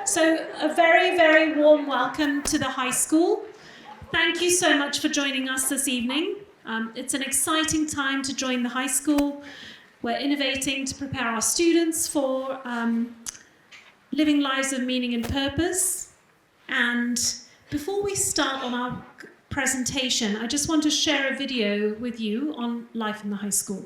So a very, very warm welcome to the high school. Thank you so much for joining us this evening. It's an exciting time to join the high school. We're innovating to prepare our students for living lives of meaning and purpose. And before we start on our presentation, I just want to share a video with you on life in the high school.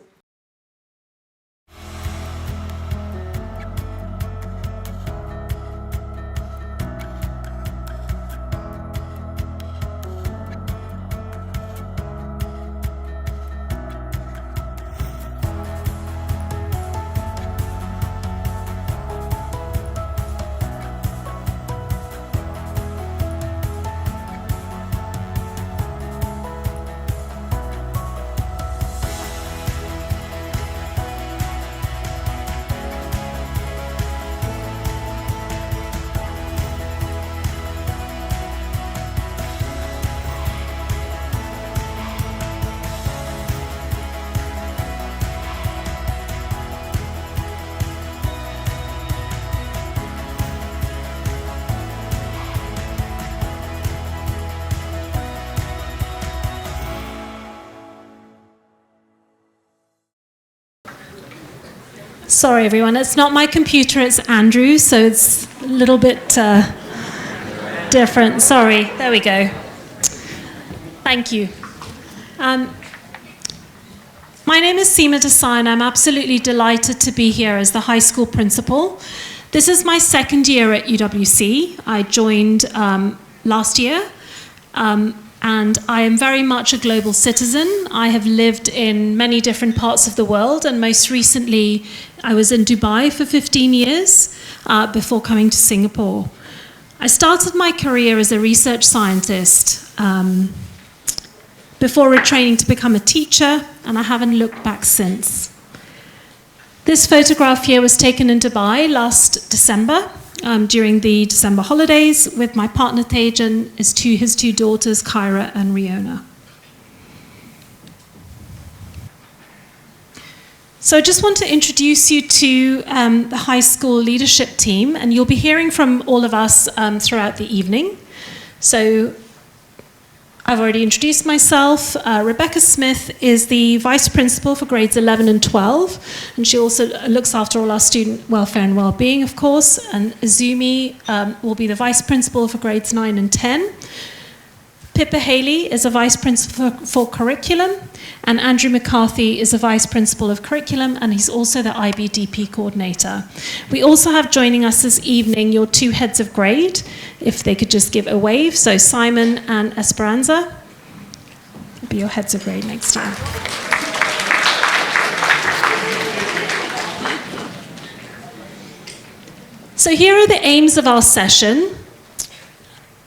Sorry everyone, it's not my computer, it's Andrew, so it's a little bit different. Sorry, there we go. Thank you. My name is Seema Desai and I'm absolutely delighted to be here as the high school principal. This is my second year at UWC. I joined last year. And I am very much a global citizen. I have lived in many different parts of the world, and most recently I was in Dubai for 15 years before coming to Singapore. I started my career as a research scientist before retraining to become a teacher, and I haven't looked back since. This photograph here was taken in Dubai last December. During the December holidays with my partner Tejan, his two daughters, Kyra and Riona. So I just want to introduce you to the high school leadership team, and you'll be hearing from all of us throughout the evening. So I've already introduced myself. Rebecca Smith is the Vice Principal for grades 11 and 12, and she also looks after all our student welfare and well-being, of course. And Izumi will be the Vice Principal for grades 9 and 10. Pippa Haley is a Vice Principal for Curriculum, and Andrew McCarthy is a Vice Principal of Curriculum, and he's also the IBDP Coordinator. We also have joining us this evening your two heads of grade, if they could just give a wave. So Simon and Esperanza will be your heads of grade next time. So here are the aims of our session.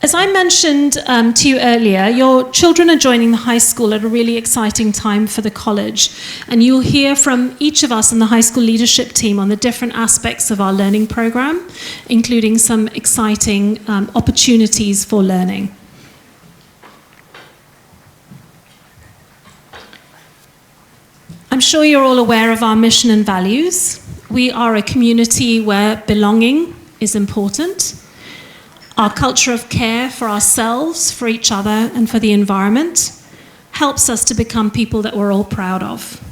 As I mentioned to you earlier, your children are joining the high school at a really exciting time for the college, and you'll hear from each of us in the high school leadership team on the different aspects of our learning program, including some exciting opportunities for learning. I'm sure you're all aware of our mission and values. We are a community where belonging is important. Our culture of care for ourselves, for each other, and for the environment helps us to become people that we're all proud of.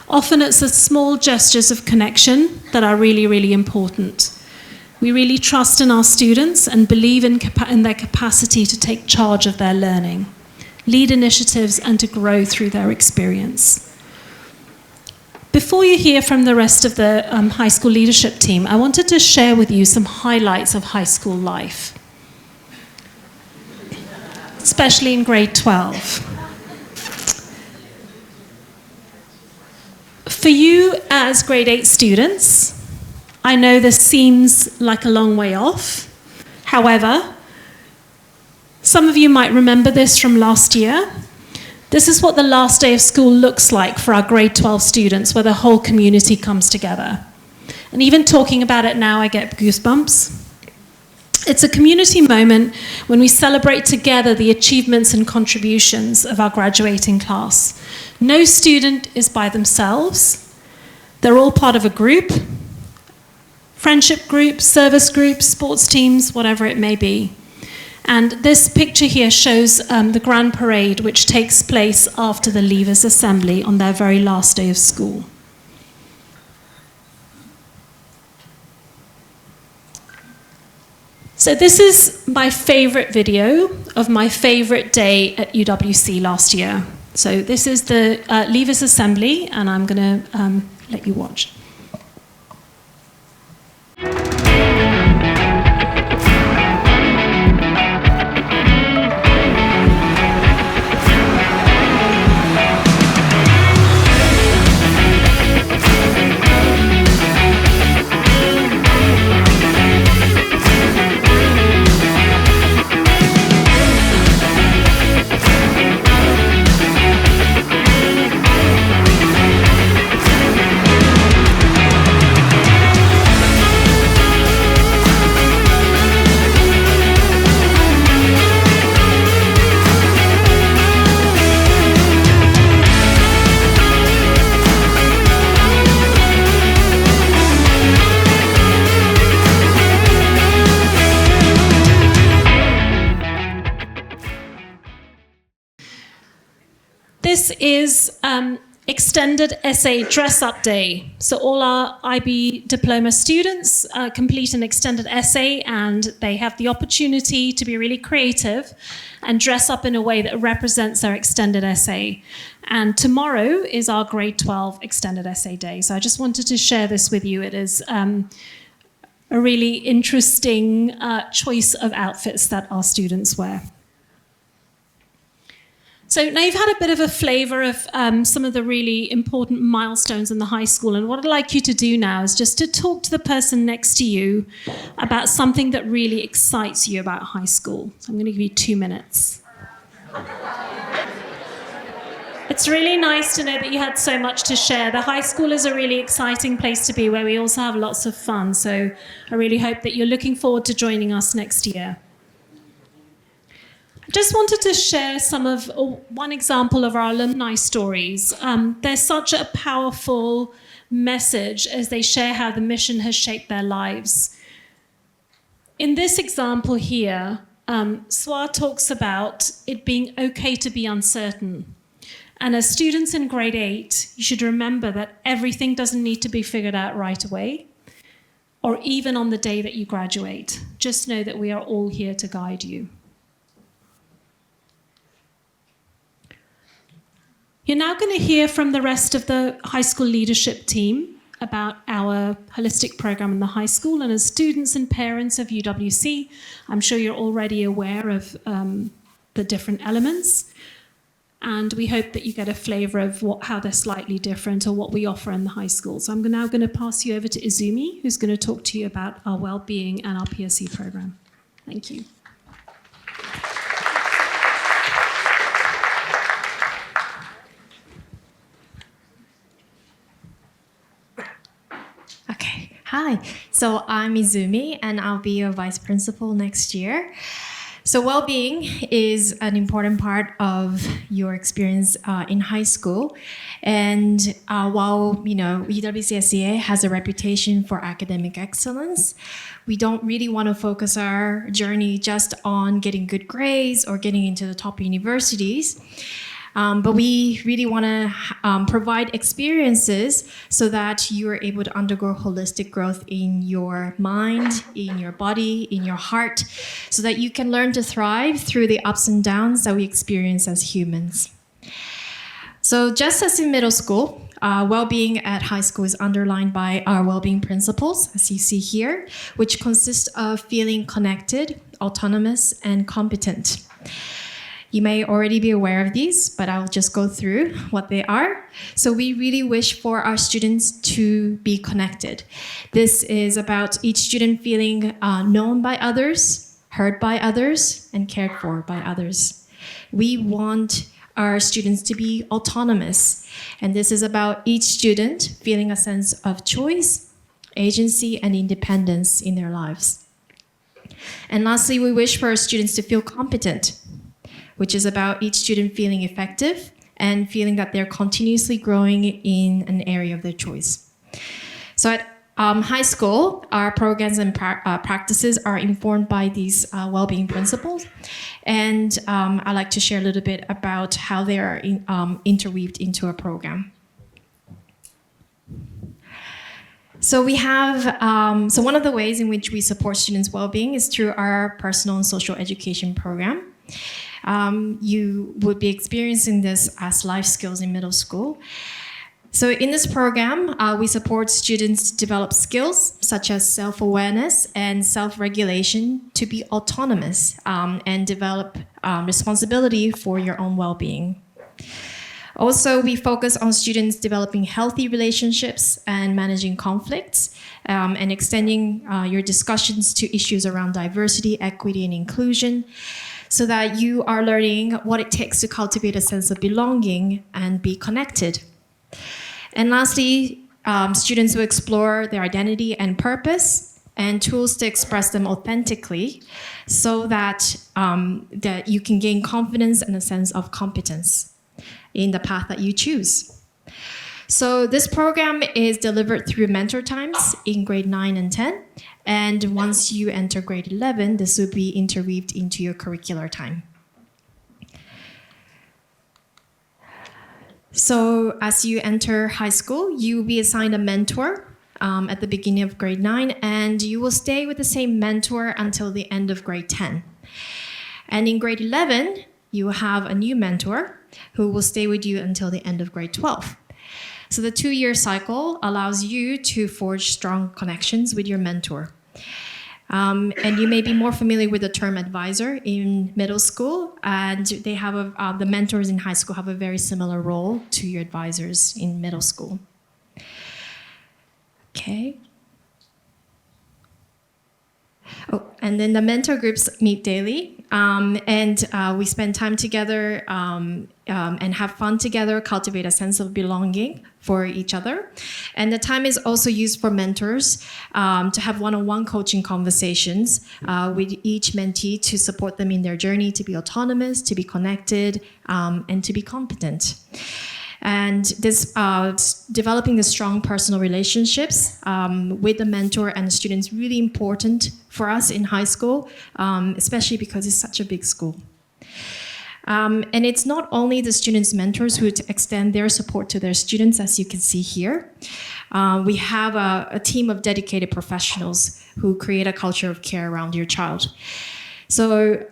Often it's the small gestures of connection that are really, really important. We really trust in our students and believe in their capacity to take charge of their learning, lead initiatives, and to grow through their experience. Before you hear from the rest of the high school leadership team, I wanted to share with you some highlights of high school life, especially in grade 12. For you as grade 8 students, I know this seems like a long way off. However, some of you might remember this from last year. This is what the last day of school looks like for our grade 12 students, where the whole community comes together. And even talking about it now, I get goosebumps. It's a community moment when we celebrate together the achievements and contributions of our graduating class. No student is by themselves. They're all part of a group. friendship groups, service groups, sports teams, whatever it may be. And this picture here shows the Grand Parade, which takes place after the Leavers Assembly on their very last day of school. So this is my favorite video of my favorite day at UWC last year. So this is the Leavers Assembly, and I'm going to let you watch. This is extended essay dress-up day. So all our IB diploma students complete an extended essay, and they have the opportunity to be really creative and dress up in a way that represents their extended essay. And tomorrow is our grade 12 extended essay day. So I just wanted to share this with you. It is a really interesting choice of outfits that our students wear. So now you've had a bit of a flavour of some of the really important milestones in the high school, and what I'd like you to do now is just to talk to the person next to you about something that really excites you about high school. So I'm going to give you 2 minutes. It's really nice to know that you had so much to share. The high school is a really exciting place to be, where we also have lots of fun. So I really hope that you're looking forward to joining us next year. Just wanted to share one example of our alumni stories. They're such a powerful message as they share how the mission has shaped their lives. In this example here, Swa talks about it being okay to be uncertain. And as students in grade 8, you should remember that everything doesn't need to be figured out right away, or even on the day that you graduate. Just know that we are all here to guide you. You're now going to hear from the rest of the high school leadership team about our holistic program in the high school. And as students and parents of UWC, I'm sure you're already aware of the different elements. And we hope that you get a flavour of how they're slightly different, or what we offer in the high school. So I'm now going to pass you over to Izumi, who's going to talk to you about our well-being and our PSC program. Thank you. Hi, so I'm Izumi, and I'll be your vice principal next year. So well-being is an important part of your experience in high school. And while UwcsEA has a reputation for academic excellence, we don't really want to focus our journey just on getting good grades or getting into the top universities. But we really want to provide experiences so that you are able to undergo holistic growth in your mind, in your body, in your heart, so that you can learn to thrive through the ups and downs that we experience as humans. So just as in middle school, well-being at high school is underlined by our well-being principles, as you see here, which consist of feeling connected, autonomous, and competent. You may already be aware of these, but I'll just go through what they are. So we really wish for our students to be connected. This is about each student feeling known by others, heard by others, and cared for by others. We want our students to be autonomous, and this is about each student feeling a sense of choice, agency, and independence in their lives. And lastly, we wish for our students to feel competent, which is about each student feeling effective and feeling that they're continuously growing in an area of their choice. So at high school, our programs and practices are informed by these well-being principles. And I'd like to share a little bit about how they are interweaved into a program. So we have, so one of the ways in which we support students' well-being is through our personal and social education program. You would be experiencing this as life skills in middle school. So in this program, we support students to develop skills such as self-awareness and self-regulation to be autonomous and develop responsibility for your own well-being. Also, we focus on students developing healthy relationships and managing conflicts and extending your discussions to issues around diversity, equity, and inclusion so that you are learning what it takes to cultivate a sense of belonging and be connected. And lastly, students will explore their identity and purpose and tools to express them authentically so that, that you can gain confidence and a sense of competence in the path that you choose. So this program is delivered through mentor times in grade 9 and 10. And once you enter grade 11, this will be interweaved into your curricular time. So as you enter high school, you will be assigned a mentor at the beginning of grade 9, and you will stay with the same mentor until the end of grade 10. And in grade 11, you will have a new mentor who will stay with you until the end of grade 12. So the 2-year cycle allows you to forge strong connections with your mentor. And you may be more familiar with the term advisor in middle school, and they have the mentors in high school have a very similar role to your advisors in middle school. Okay. Oh, and then the mentor groups meet daily, and we spend time together and have fun together, cultivate a sense of belonging for each other. And the time is also used for mentors to have one-on-one coaching conversations with each mentee to support them in their journey to be autonomous, to be connected, and to be competent. And this developing the strong personal relationships with the mentor and the student is really important for us in high school, especially because it's such a big school. And it's not only the students' mentors who extend their support to their students, as you can see here. We have a team of dedicated professionals who create a culture of care around your child. So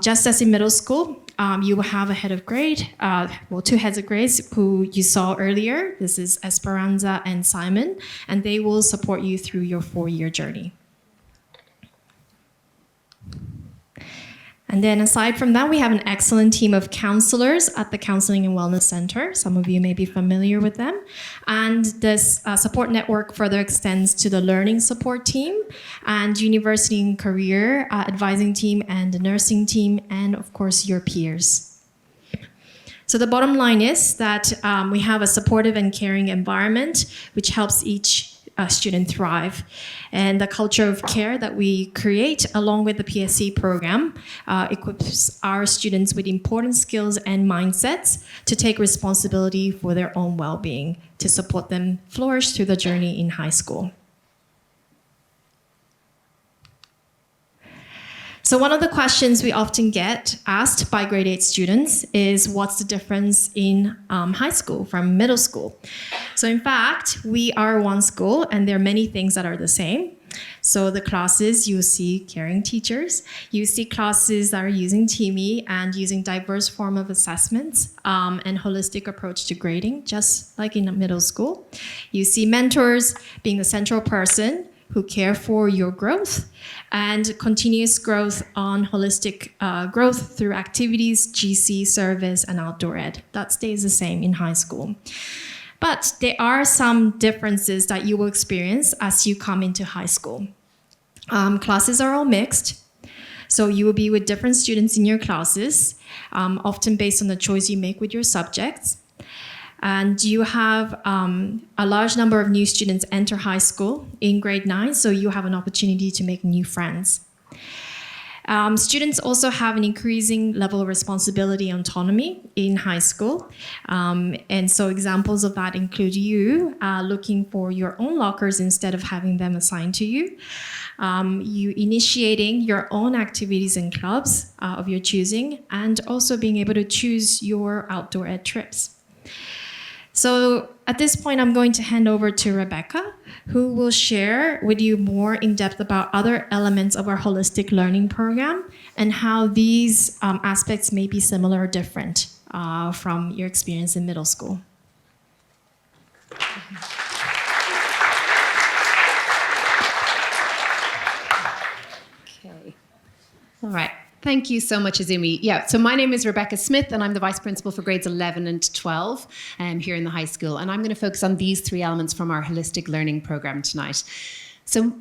just as in middle school, you will have a head of grade, well, 2 heads of grades who you saw earlier. This is Esperanza and Simon, and they will support you through your 4-year journey. And then aside from that, we have an excellent team of counselors at the Counseling and Wellness Center. Some of you may be familiar with them. And this support network further extends to the learning support team and university and career advising team and the nursing team, and of course, your peers. So the bottom line is that we have a supportive and caring environment which helps each student thrive. And the culture of care that we create along with the PSC program equips our students with important skills and mindsets to take responsibility for their own well-being to support them flourish through the journey in high school. So one of the questions we often get asked by grade 8 students is what's the difference in high school from middle school? So in fact, we are one school and there are many things that are the same. So the classes, you see caring teachers, you see classes that are using TIMI and using diverse form of assessments and holistic approach to grading, just like in middle school. You see mentors being the central person who care for your growth and continuous growth on holistic growth through activities, GC, service, and outdoor ed. That stays the same in high school. But there are some differences that you will experience as you come into high school. Classes are all mixed. So you will be with different students in your classes, often based on the choice you make with your subjects. And you have a large number of new students enter high school in grade 9, so you have an opportunity to make new friends. Students also have an increasing level of responsibility and autonomy in high school. And so examples of that include you looking for your own lockers instead of having them assigned to you. You initiating your own activities and clubs of your choosing, and also being able to choose your outdoor ed trips. So at this point, I'm going to hand over to Rebecca, who will share with you more in depth about other elements of our holistic learning program and how these aspects may be similar or different from your experience in middle school. Okay. All right. Thank you so much, Izumi. Yeah, so my name is Rebecca Smith, and I'm the Vice Principal for grades 11 and 12 here in the high school. And I'm going to focus on these three elements from our holistic learning program tonight. So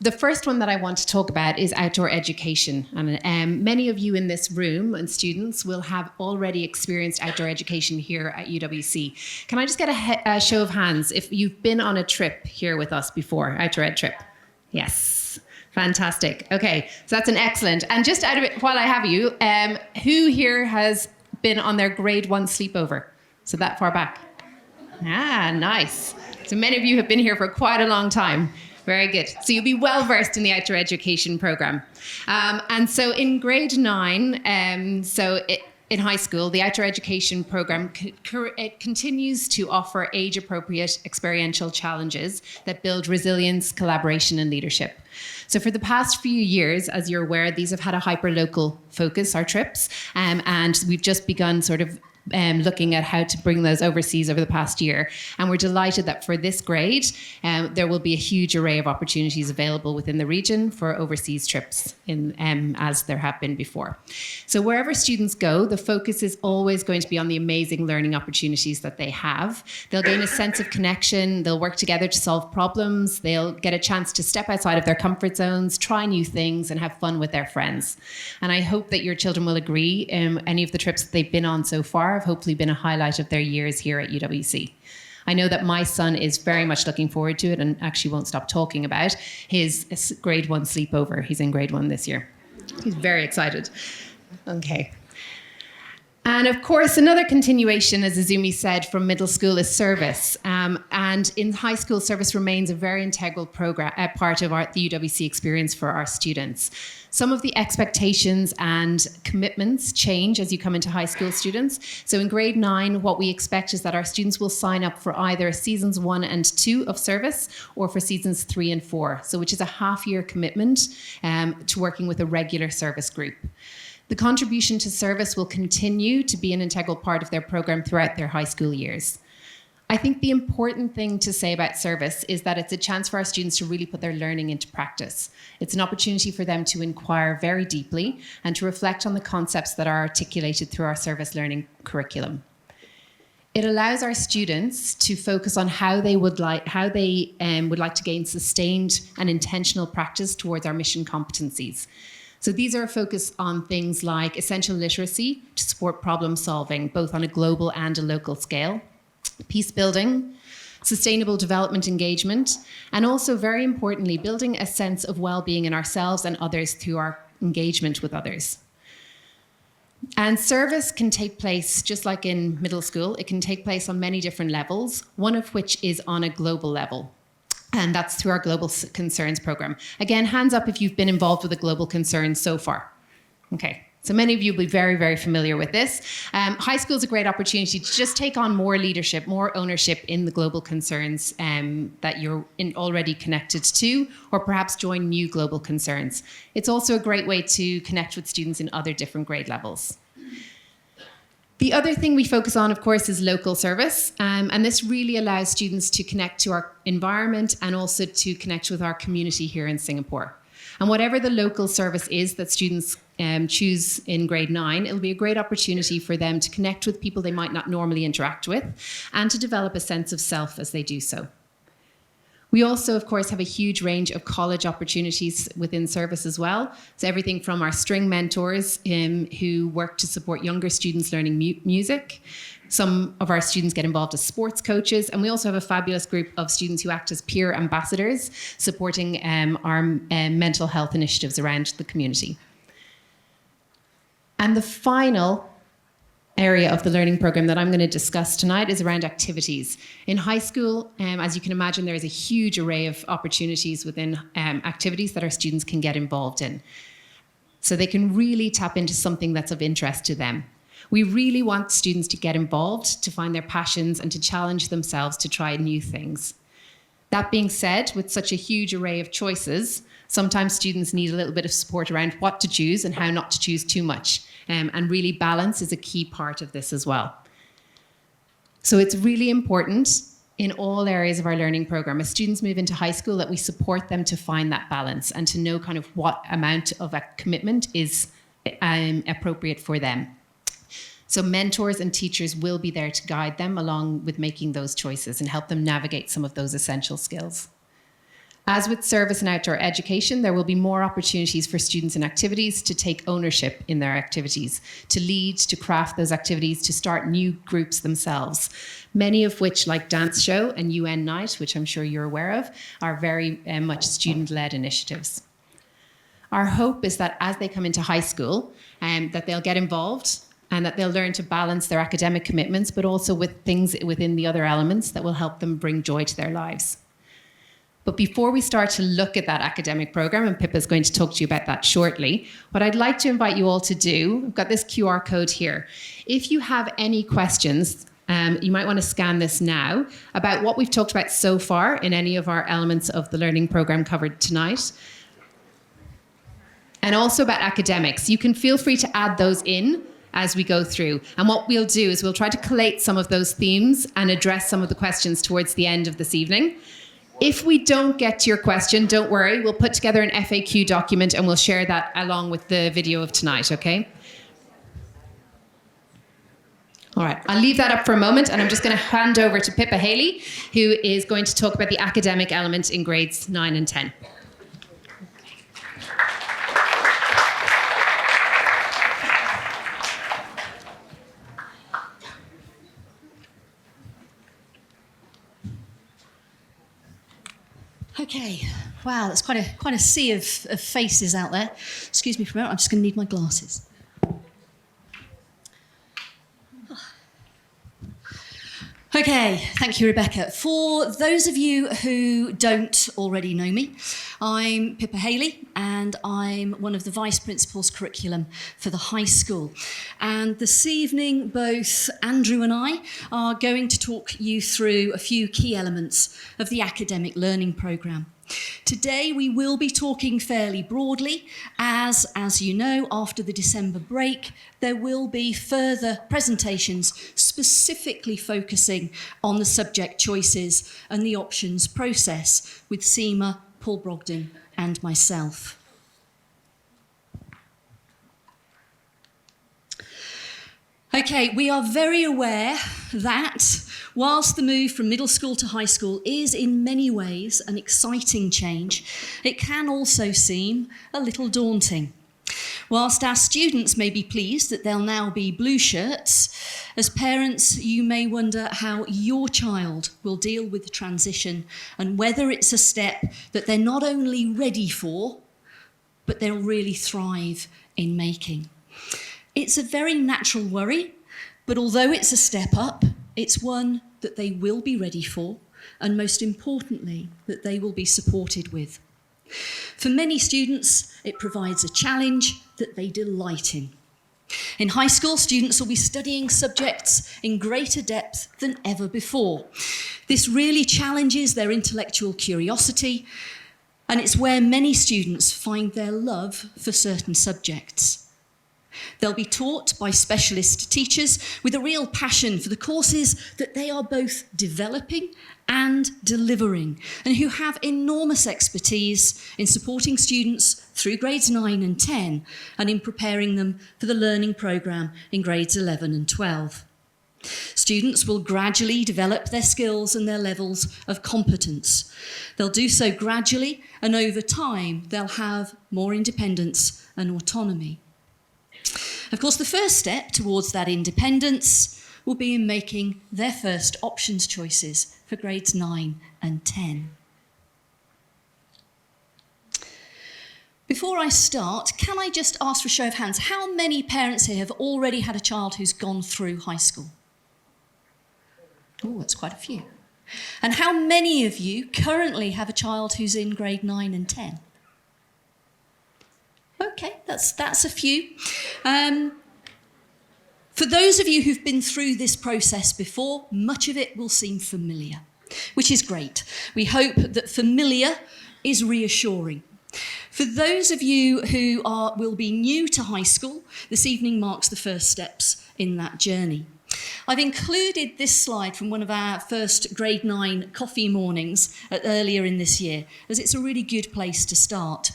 the first one that I want to talk about is outdoor education. And many of you in this room and students will have already experienced outdoor education here at UWC. Can I just get a show of hands if you've been on a trip here with us before, outdoor ed trip? Yes. Fantastic. Okay, so that's an excellent. And just out of it, while I have you, who here has been on their grade 1 sleepover? So that far back? Ah, nice. So many of you have been here for quite a long time. Very good. So you'll be well versed in the outdoor education program. And so in grade 9, in high school, the outdoor education program it continues to offer age-appropriate experiential challenges that build resilience, collaboration, and leadership. So for the past few years, as you're aware, these have had a hyper-local focus, our trips, and we've just begun sort of looking at how to bring those overseas over the past year. And we're delighted that for this grade, there will be a huge array of opportunities available within the region for overseas trips, as there have been before. So wherever students go, the focus is always going to be on the amazing learning opportunities that they have. They'll gain a sense of connection, they'll work together to solve problems, they'll get a chance to step outside of their comfort zones, try new things, and have fun with their friends. And I hope that your children will agree, any of the trips that they've been on so far have hopefully been a highlight of their years here at UWC. I know that my son is very much looking forward to it and actually won't stop talking about his grade 1 sleepover. He's in grade 1 this year. He's very excited. Okay. And of course, another continuation, as Izumi said, from middle school is service. And in high school, service remains a very integral part of the UWC experience for our students. Some of the expectations and commitments change as you come into high school students. So in grade 9, what we expect is that our students will sign up for either seasons 1 and 2 of service or for seasons 3 and 4, so which is a half-year commitment to working with a regular service group. The contribution to service will continue to be an integral part of their program throughout their high school years. I think the important thing to say about service is that it's a chance for our students to really put their learning into practice. It's an opportunity for them to inquire very deeply and to reflect on the concepts that are articulated through our service learning curriculum. It allows our students to focus on how they would like to gain sustained and intentional practice towards our mission competencies. So these are a focus on things like essential literacy to support problem solving, both on a global and a local scale, peace building, sustainable development engagement, and also very importantly, building a sense of well-being in ourselves and others through our engagement with others. And service can take place, just like in middle school, it can take place on many different levels, one of which is on a global level. And that's through our Global Concerns program. Again, hands up if you've been involved with a Global Concerns so far. Okay, so many of you will be very, very familiar with this. High school is a great opportunity to just take on more leadership, more ownership in the Global Concerns that you're already connected to, or perhaps join new Global Concerns. It's also a great way to connect with students in other different grade levels. The other thing we focus on, of course, is local service. And this really allows students to connect to our environment and also to connect with our community here in Singapore. And whatever the local service is that students choose in grade 9, it'll be a great opportunity for them to connect with people they might not normally interact with and to develop a sense of self as they do so. We also, of course, have a huge range of college opportunities within service as well. So everything from our string mentors who work to support younger students learning music. Some of our students get involved as sports coaches. And we also have a fabulous group of students who act as peer ambassadors, supporting our mental health initiatives around the community. And the final area of the learning program that I'm going to discuss tonight is around activities. In high school, as you can imagine, there is a huge array of opportunities within activities that our students can get involved in. So they can really tap into something that's of interest to them. We really want students to get involved, to find their passions, and to challenge themselves to try new things. That being said, with such a huge array of choices, sometimes students need a little bit of support around what to choose and how not to choose too much. And really balance is a key part of this as well. So it's really important in all areas of our learning program, as students move into high school, that we support them to find that balance and to know kind of what amount of a commitment is appropriate for them. So mentors and teachers will be there to guide them along with making those choices and help them navigate some of those essential skills. As with service and outdoor education, there will be more opportunities for students and activities to take ownership in their activities, to lead, to craft those activities, to start new groups themselves. Many of which, like Dance Show and UN Night, which I'm sure you're aware of, are very much student-led initiatives. Our hope is that as they come into high school, that they'll get involved and that they'll learn to balance their academic commitments, but also with things within the other elements that will help them bring joy to their lives. But before we start to look at that academic program, and Pippa's going to talk to you about that shortly, what I'd like to invite you all to do, I've got this QR code here. If you have any questions, you might want to scan this now about what we've talked about so far in any of our elements of the learning program covered tonight. And also about academics. You can feel free to add those in as we go through. And what we'll do is we'll try to collate some of those themes and address some of the questions towards the end of this evening. If we don't get to your question, don't worry. We'll put together an FAQ document and we'll share that along with the video of tonight, okay? All right, I'll leave that up for a moment and I'm just going to hand over to Pippa Haley, who is going to talk about the academic element in grades 9 and 10. Okay, wow, that's quite a sea of faces out there. Excuse me for a moment, I'm just going to need my glasses. Okay, thank you, Rebecca. For those of you who don't already know me, I'm Pippa Haley and I'm one of the Vice Principal's curriculum for the high school. And this evening, both Andrew and I are going to talk you through a few key elements of the academic learning programme. Today we will be talking fairly broadly as you know, after the December break, there will be further presentations specifically focusing on the subject choices and the options process with Seema, Paul Brogden and myself. Okay, we are very aware that whilst the move from middle school to high school is in many ways an exciting change, it can also seem a little daunting. Whilst our students may be pleased that they'll now be blue shirts, as parents you may wonder how your child will deal with the transition and whether it's a step that they're not only ready for, but they'll really thrive in making. It's a very natural worry, but although it's a step up, it's one that they will be ready for, and most importantly, that they will be supported with. For many students, it provides a challenge that they delight in. In high school, students will be studying subjects in greater depth than ever before. This really challenges their intellectual curiosity, and it's where many students find their love for certain subjects. They'll be taught by specialist teachers with a real passion for the courses that they are both developing and delivering, and who have enormous expertise in supporting students through grades 9 and 10 and in preparing them for the learning programme in grades 11 and 12. Students will gradually develop their skills and their levels of competence. They'll do so gradually, and over time they'll have more independence and autonomy. Of course, the first step towards that independence will be in making their first options choices for grades 9 and 10. Before I start, can I just ask for a show of hands, how many parents here have already had a child who's gone through high school? Oh, that's quite a few. And how many of you currently have a child who's in grade 9 and 10? Okay, that's a few. For those of you who've been through this process before, much of it will seem familiar, which is great. We hope that familiar is reassuring. For those of you who will be new to high school, this evening marks the first steps in that journey. I've included this slide from one of our first grade 9 coffee mornings earlier in this year, as it's a really good place to start.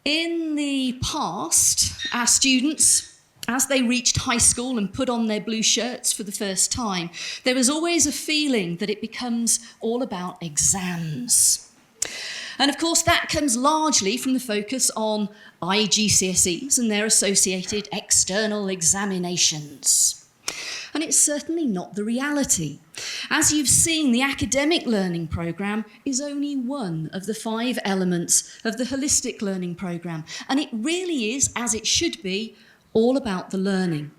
In the past, our students, as they reached high school and put on their blue shirts for the first time, there was always a feeling that it becomes all about exams. And of course, that comes largely from the focus on IGCSEs and their associated external examinations. And it's certainly not the reality. As you've seen, the academic learning programme is only one of the 5 elements of the holistic learning programme, and it really is, as it should be, all about the learning.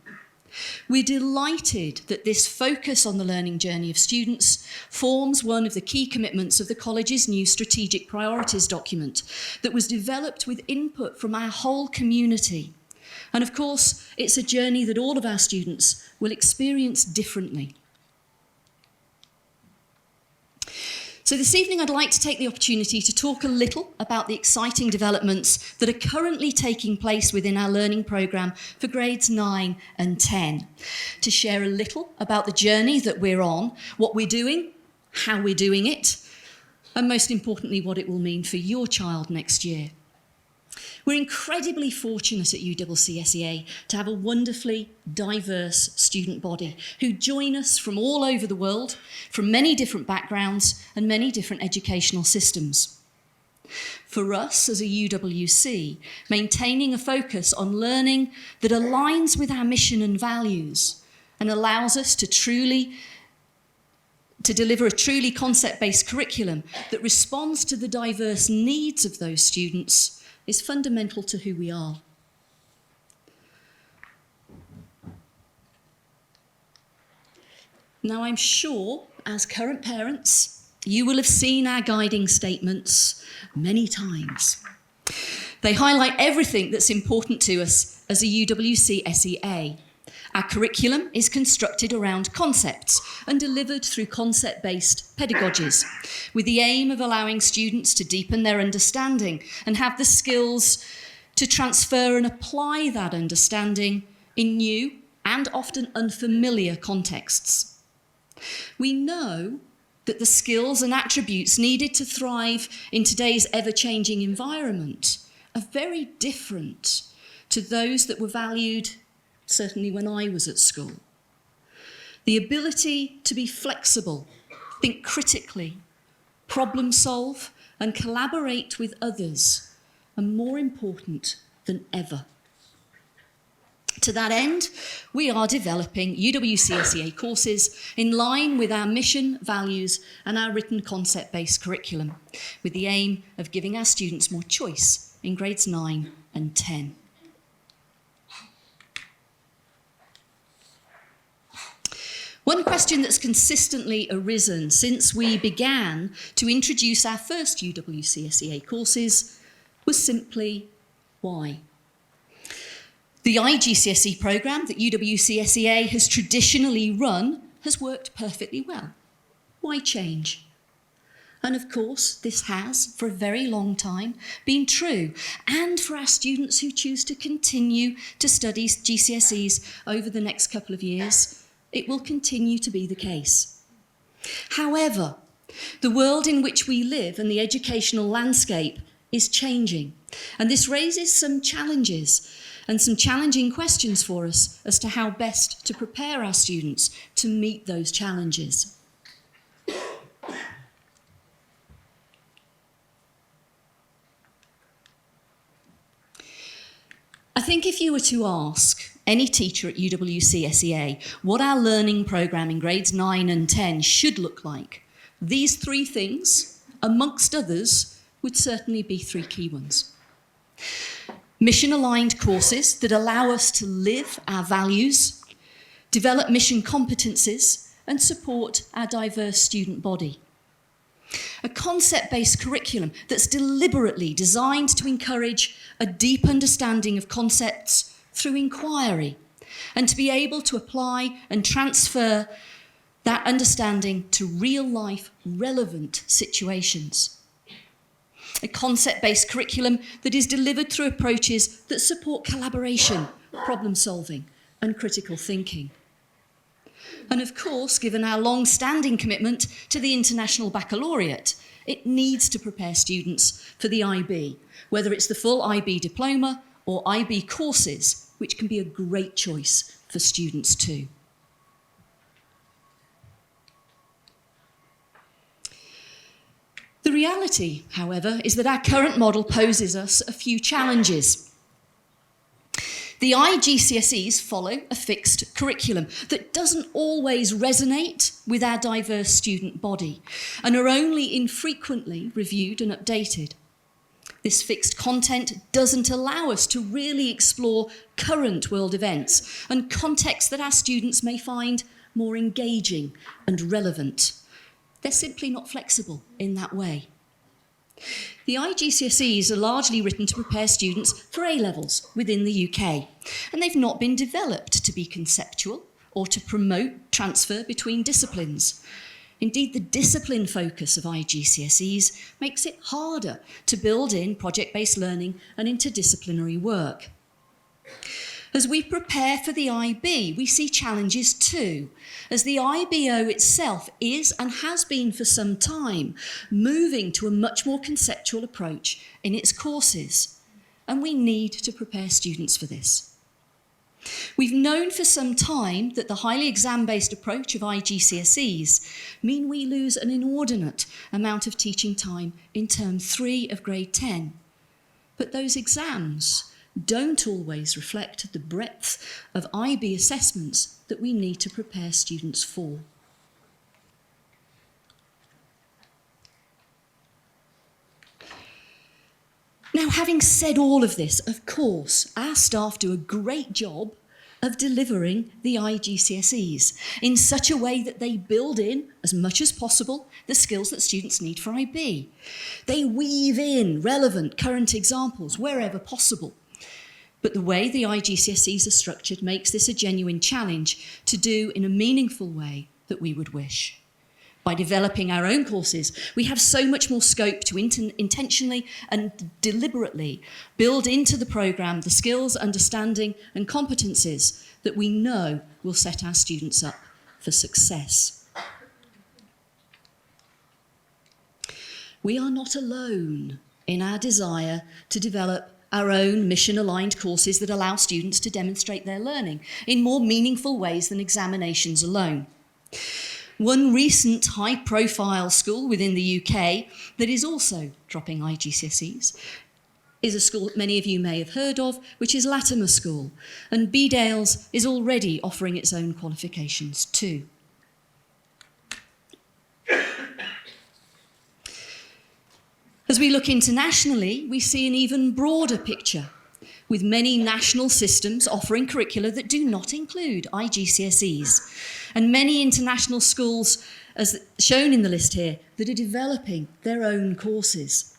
We're delighted that this focus on the learning journey of students forms one of the key commitments of the college's new strategic priorities document that was developed with input from our whole community. And of course, it's a journey that all of our students will experience differently. So this evening I'd like to take the opportunity to talk a little about the exciting developments that are currently taking place within our learning programme for grades 9 and 10, to share a little about the journey that we're on, what we're doing, how we're doing it, and most importantly, what it will mean for your child next year. We're incredibly fortunate at Uwcsea to have a wonderfully diverse student body who join us from all over the world, from many different backgrounds and many different educational systems. For us as a UWC, maintaining a focus on learning that aligns with our mission and values and allows us to deliver a truly concept-based curriculum that responds to the diverse needs of those students is fundamental to who we are. Now, I'm sure, as current parents, you will have seen our guiding statements many times. They highlight everything that's important to us as a Uwcsea. Our curriculum is constructed around concepts and delivered through concept-based pedagogies, with the aim of allowing students to deepen their understanding and have the skills to transfer and apply that understanding in new and often unfamiliar contexts. We know that the skills and attributes needed to thrive in today's ever-changing environment are very different to those that were valued certainly when I was at school. The ability to be flexible, think critically, problem solve, and collaborate with others are more important than ever. To that end, we are developing Uwcsea courses in line with our mission, values, and our written concept-based curriculum, with the aim of giving our students more choice in grades 9 and 10. One question that's consistently arisen since we began to introduce our first Uwcsea courses was simply why? The IGCSE programme that Uwcsea has traditionally run has worked perfectly well. Why change? And of course, this has, for a very long time, been true, and for our students who choose to continue to study GCSEs over the next couple of years, it will continue to be the case. However, the world in which we live and the educational landscape is changing, and this raises some challenges and some challenging questions for us as to how best to prepare our students to meet those challenges. I think if you were to ask any teacher at Uwcsea what our learning programme in grades 9 and 10 should look like, these 3 things, amongst others, would certainly be 3 key ones. Mission-aligned courses that allow us to live our values, develop mission competencies, and support our diverse student body. A concept-based curriculum that's deliberately designed to encourage a deep understanding of concepts through inquiry, and to be able to apply and transfer that understanding to real-life relevant situations. A concept-based curriculum that is delivered through approaches that support collaboration, problem-solving, and critical thinking. And of course, given our long-standing commitment to the International Baccalaureate, it needs to prepare students for the IB, whether it's the full IB diploma or IB courses, which can be a great choice for students too. The reality, however, is that our current model poses us a few challenges. The IGCSEs follow a fixed curriculum that doesn't always resonate with our diverse student body and are only infrequently reviewed and updated. This fixed content doesn't allow us to really explore current world events and contexts that our students may find more engaging and relevant. They're simply not flexible in that way. The IGCSEs are largely written to prepare students for A-levels within the UK, and they've not been developed to be conceptual or to promote transfer between disciplines. Indeed, the discipline focus of IGCSEs makes it harder to build in project-based learning and interdisciplinary work. As we prepare for the IB, we see challenges too, as the IBO itself is and has been for some time moving to a much more conceptual approach in its courses, and we need to prepare students for this. We've known for some time that the highly exam-based approach of IGCSEs mean we lose an inordinate amount of teaching time in term 3 of grade 10. But those exams don't always reflect the breadth of IB assessments that we need to prepare students for. Now, having said all of this, of course, our staff do a great job of delivering the IGCSEs in such a way that they build in, as much as possible, the skills that students need for IB. They weave in relevant current examples wherever possible. But the way the IGCSEs are structured makes this a genuine challenge to do in a meaningful way that we would wish. By developing our own courses, we have so much more scope to intentionally and deliberately build into the programme the skills, understanding and competencies that we know will set our students up for success. We are not alone in our desire to develop our own mission-aligned courses that allow students to demonstrate their learning in more meaningful ways than examinations alone. One recent high-profile school within the UK that is also dropping IGCSEs is a school that many of you may have heard of, which is Latimer School, and Bedales is already offering its own qualifications too. As we look internationally, we see an even broader picture, with many national systems offering curricula that do not include IGCSEs, and many international schools, as shown in the list here, that are developing their own courses.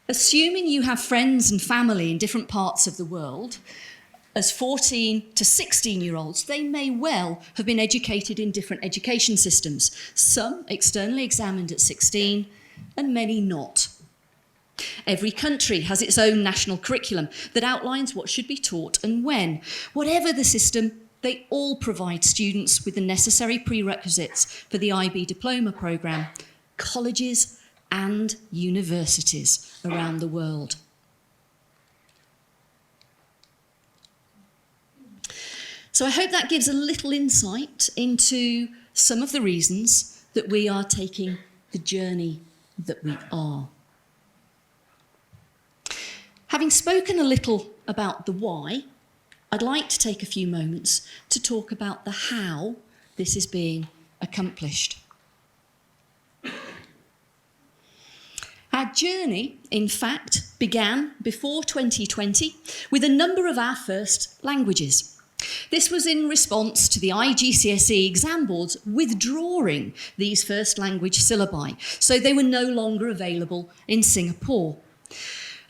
Assuming you have friends and family in different parts of the world, as 14 to 16-year-olds, they may well have been educated in different education systems, some externally examined at 16, and many not. Every country has its own national curriculum that outlines what should be taught and when. Whatever the system, they all provide students with the necessary prerequisites for the IB diploma programme, colleges and universities around the world. So I hope that gives a little insight into some of the reasons that we are taking the journey that we are. Having spoken a little about the why, I'd like to take a few moments to talk about the how this is being accomplished. Our Our journey, in fact, began before 2020 with a number of our first languages. This was in response to the IGCSE exam boards withdrawing these first language syllabi, so they were no longer available in Singapore.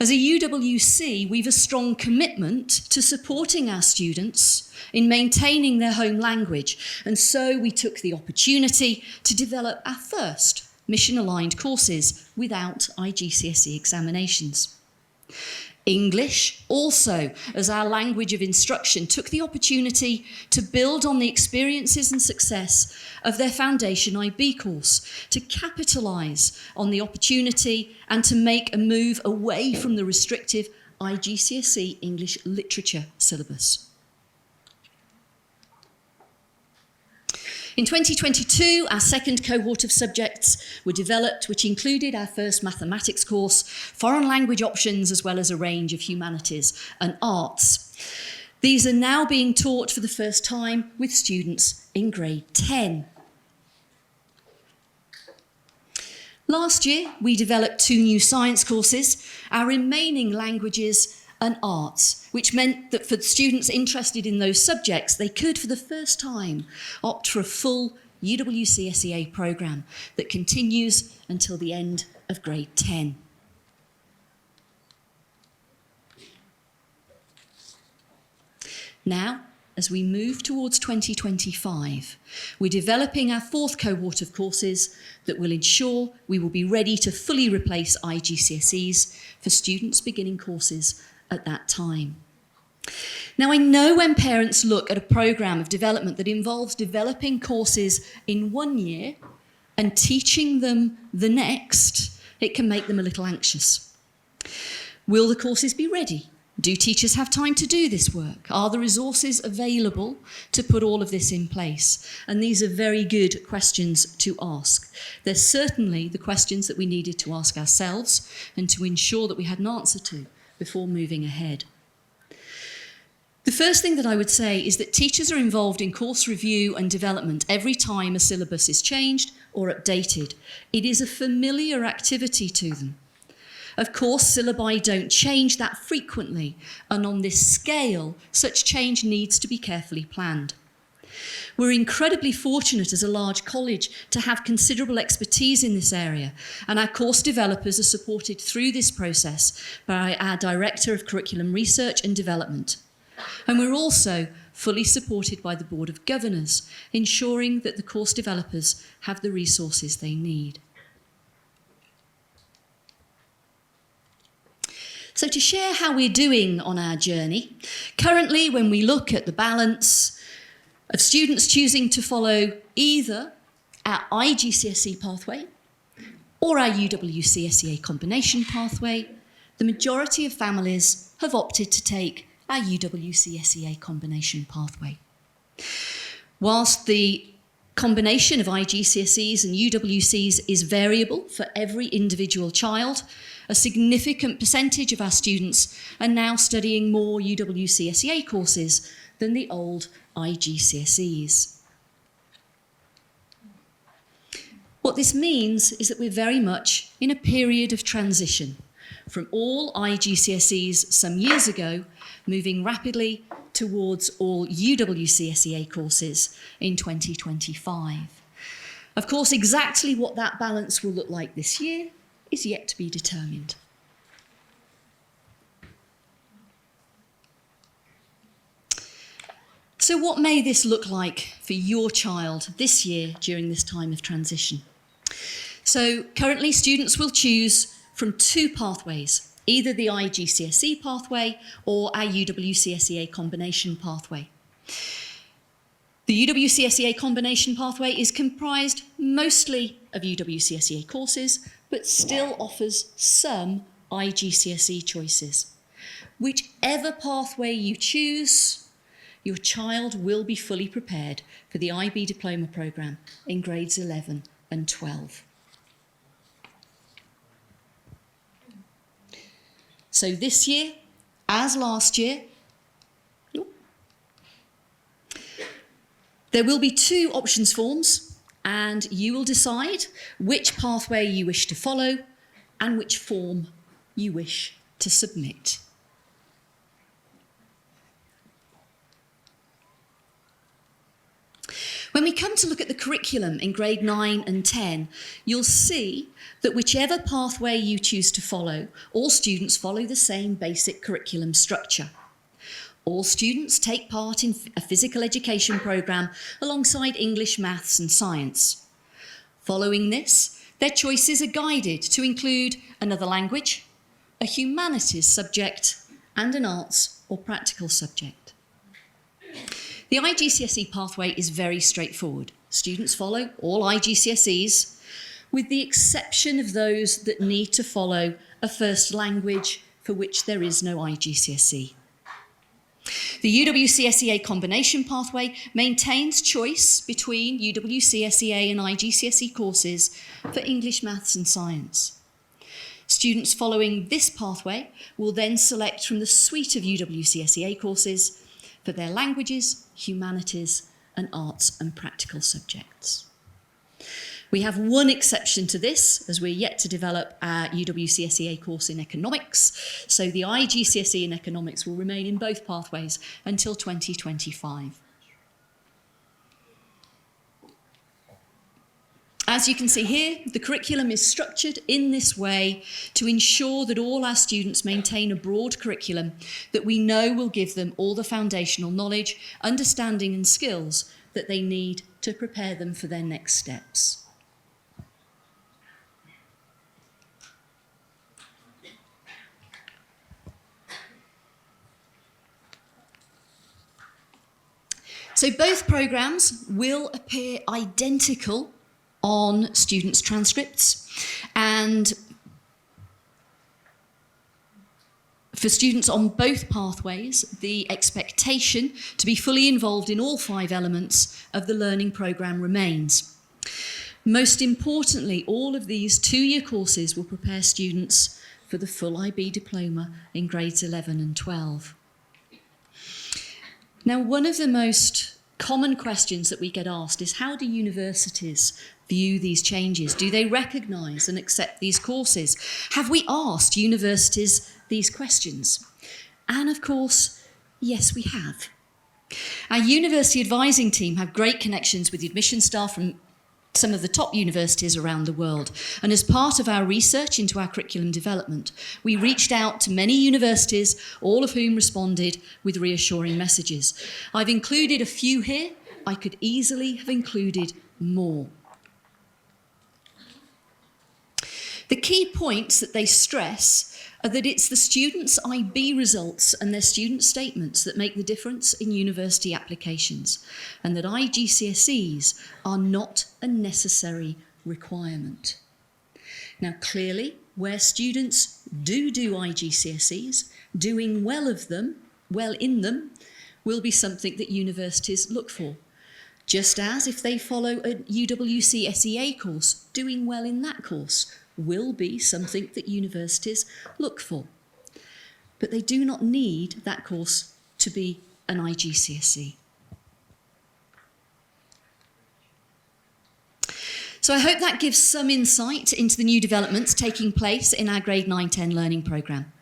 As a UWC, we've a strong commitment to supporting our students in maintaining their home language, and so we took the opportunity to develop our first mission-aligned courses without IGCSE examinations. English, also as our language of instruction, took the opportunity to build on the experiences and success of their Foundation IB course, to capitalise on the opportunity and to make a move away from the restrictive IGCSE English literature syllabus. In 2022, our second cohort of subjects were developed, which included our first mathematics course, foreign language options, as well as a range of humanities and arts. These are now being taught for the first time with students in grade 10. Last year, we developed 2 new science courses, our remaining languages and arts, which meant that for students interested in those subjects, they could, for the first time, opt for a full Uwcsea programme that continues until the end of grade 10. Now, as we move towards 2025, we're developing our 4th cohort of courses that will ensure we will be ready to fully replace IGCSEs for students beginning courses at that time. Now, I know when parents look at a programme of development that involves developing courses in 1 year and teaching them the next, it can make them a little anxious. Will the courses be ready? Do teachers have time to do this work? Are the resources available to put all of this in place? And these are very good questions to ask. They're certainly the questions that we needed to ask ourselves and to ensure that we had an answer to before moving ahead. The first thing that I would say is that teachers are involved in course review and development every time a syllabus is changed or updated. It is a familiar activity to them. Of course, syllabi don't change that frequently, and on this scale, such change needs to be carefully planned. We're incredibly fortunate as a large college to have considerable expertise in this area, and our course developers are supported through this process by our Director of Curriculum Research and Development. And we're also fully supported by the Board of Governors, ensuring that the course developers have the resources they need. So to share how we're doing on our journey, currently when we look at the balance of students choosing to follow either our IGCSE pathway or our UWCSEA combination pathway, the majority of families have opted to take our UWCSEA combination pathway. Whilst the combination of IGCSEs and UWCs is variable for every individual child, a significant percentage of our students are now studying more UWCSEA courses than the old IGCSEs. What this means is that we're very much in a period of transition from all IGCSEs some years ago, moving rapidly towards all UWCSEA courses in 2025. Of course, exactly what that balance will look like this year is yet to be determined. So what may this look like for your child this year during this time of transition? So currently students will choose from 2 pathways, either the IGCSE pathway or our UWCSEA combination pathway. The UWCSEA combination pathway is comprised mostly of UWCSEA courses, but still offers some IGCSE choices. Whichever pathway you choose, your child will be fully prepared for the IB diploma programme in grades 11 and 12. So this year, as last year, there will be 2 options forms, and you will decide which pathway you wish to follow and which form you wish to submit. When we come to look at the curriculum in grade 9 and 10, you'll see that whichever pathway you choose to follow, all students follow the same basic curriculum structure. All students take part in a physical education programme alongside English, maths and science. Following this, their choices are guided to include another language, a humanities subject and an arts or practical subject. The IGCSE pathway is very straightforward. Students follow all IGCSEs, with the exception of those that need to follow a first language for which there is no IGCSE. The UWCSEA combination pathway maintains choice between UWCSEA and IGCSE courses for English, maths and science. Students following this pathway will then select from the suite of UWCSEA courses for their languages, humanities and arts and practical subjects. We have one exception to this, as we're yet to develop our UWCSEA course in economics, so the IGCSE in economics will remain in both pathways until 2025. As you can see here, the curriculum is structured in this way to ensure that all our students maintain a broad curriculum that we know will give them all the foundational knowledge, understanding and skills that they need to prepare them for their next steps. So both programmes will appear identical on students' transcripts, and for students on both pathways, the expectation to be fully involved in all 5 elements of the learning programme remains. Most importantly, all of these 2-year courses will prepare students for the full IB diploma in grades 11 and 12. Now, one of the most common questions that we get asked is, how do universities view these changes? Do they recognise and accept these courses? Have we asked universities these questions? And of course, yes, we have. Our university advising team have great connections with the admission staff from some of the top universities around the world. And as part of our research into our curriculum development, we reached out to many universities, all of whom responded with reassuring messages. I've included a few here. I could easily have included more. The key points that they stress are that it's the students' IB results and their student statements that make the difference in university applications, and that IGCSEs are not a necessary requirement. Now, clearly, where students do IGCSEs, doing well in them, will be something that universities look for. Just as if they follow a UWCSEA course, doing well in that course will be something that universities look for. But they do not need that course to be an IGCSE. So I hope that gives some insight into the new developments taking place in our grade 9-10 learning programme.